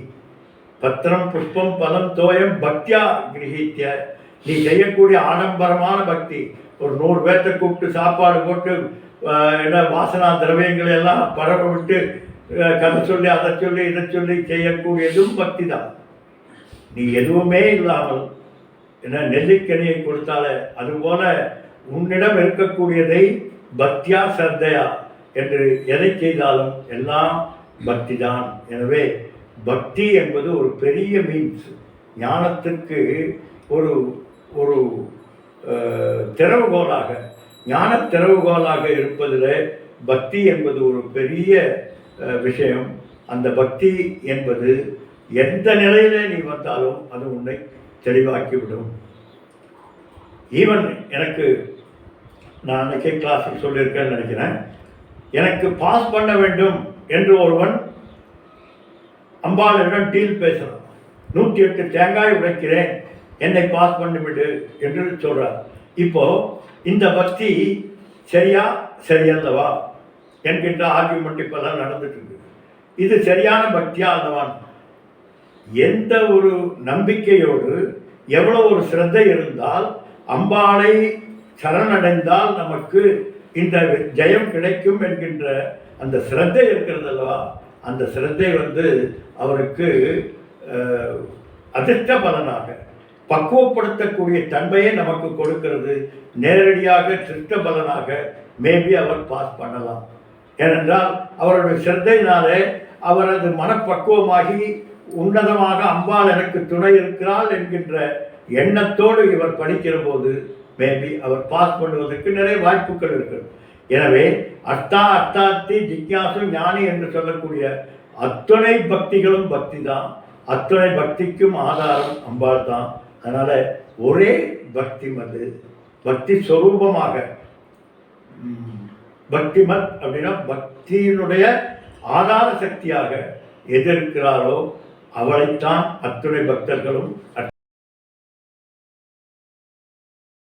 பத்திரம் புஷ்பம் பலம் தோயம் பக்தியா கிரகித்திய. நீ செய்யக்கூடிய ஆடம்பரமான பக்தி, ஒரு 100 பேர்த்தை கூப்பிட்டு சாப்பாடு போட்டு என்ன வாசனா திரவியங்களை எல்லாம் பரவ விட்டு கதை சொல்லி அதை சொல்லி இதை சொல்லி செய்யக்கூடியதும் பக்தி தான். நீ எதுவுமே இல்லாமல் என்ன நெல்லிக்கனியை கொடுத்தால அதுபோல உன்னிடம் இருக்கக்கூடியதை பக்தியா சர்தையா என்று எதை செய்தாலும் எல்லாம் பக்தி தான். எனவே பக்தி என்பது ஒரு பெரிய மீன்ஸ், ஞானத்துக்கு ஒரு ஒரு திறவுகோலாக, ஞான திறவுகோலாக இருப்பதில் பக்தி என்பது ஒரு பெரிய விஷயம். அந்த பக்தி என்பது எந்த நிலையிலே நீ வந்தாலும் அது உன்னை தெளிவாக்கிவிடும். ஈவன் எனக்கு நான் அன்றைக்கே கிளாஸில் சொல்லியிருக்கேன்னு நினைக்கிறேன், எனக்கு பாஸ் பண்ண வேண்டும் என்று ஒருவன் அம்பாளிடம் டீல் பேசுகிறான். 108 தேங்காய் உடைக்கிறேன், என்னை பாஸ் பண்ணிவிடு என்று சொல்கிறார். இப்போது இந்த பக்தி சரியா சரியல்லவா என்கின்ற ஆர்கியூமெண்ட் இப்போதான் நடந்துட்டு இருக்கு. இது சரியான பக்தியா அல்லவான்? எந்த ஒரு நம்பிக்கையோடு எவ்வளோ ஒரு சிரத்தை இருந்தால் அம்பாளை சரணடைந்தால் நமக்கு இந்த ஜெயம் கிடைக்கும் என்கின்ற அந்த சிரத்தை இருக்கிறது அல்லவா? அந்த சிரத்தை அவருக்கு அதிர்ஷ்ட பலனாக பக்குவப்படுத்தக்கூடிய தன்மையை நமக்கு கொடுக்கிறது. நேரடியாக திருஷ்ட பலனாக மேபி அவர் பாஸ் பண்ணலாம். ஏனென்றால் அவருடைய சிரத்தையினாலே அவரது மனப்பக்குவமாகி உன்னதமாக அம்பாள் எனக்கு துணை இருக்கிறாள் என்கின்ற எண்ணத்தோடு இவர் படிக்கிற போது மேபி அவர் பாஸ் பண்ணுவதற்கு நிறைய வாய்ப்புகள் இருக்கிறது. எனவே அர்த்தார்த்தி ஜிக்யாசு ஞானி என்று சொல்லக்கூடிய அத்துணை பக்திகளும் பக்தி தான். அத்துணை பக்திக்கும் ஆதாரம் அம்பாள் தான். அதனால் ஒரே பக்தி பக்தி ஸ்வரூபமாக, பக்திமத் அப்படின்னா பக்தியினுடைய ஆதார சக்தியாக எது இருக்கிறாரோ அவளைத்தான் அத்துணை பக்தர்களும்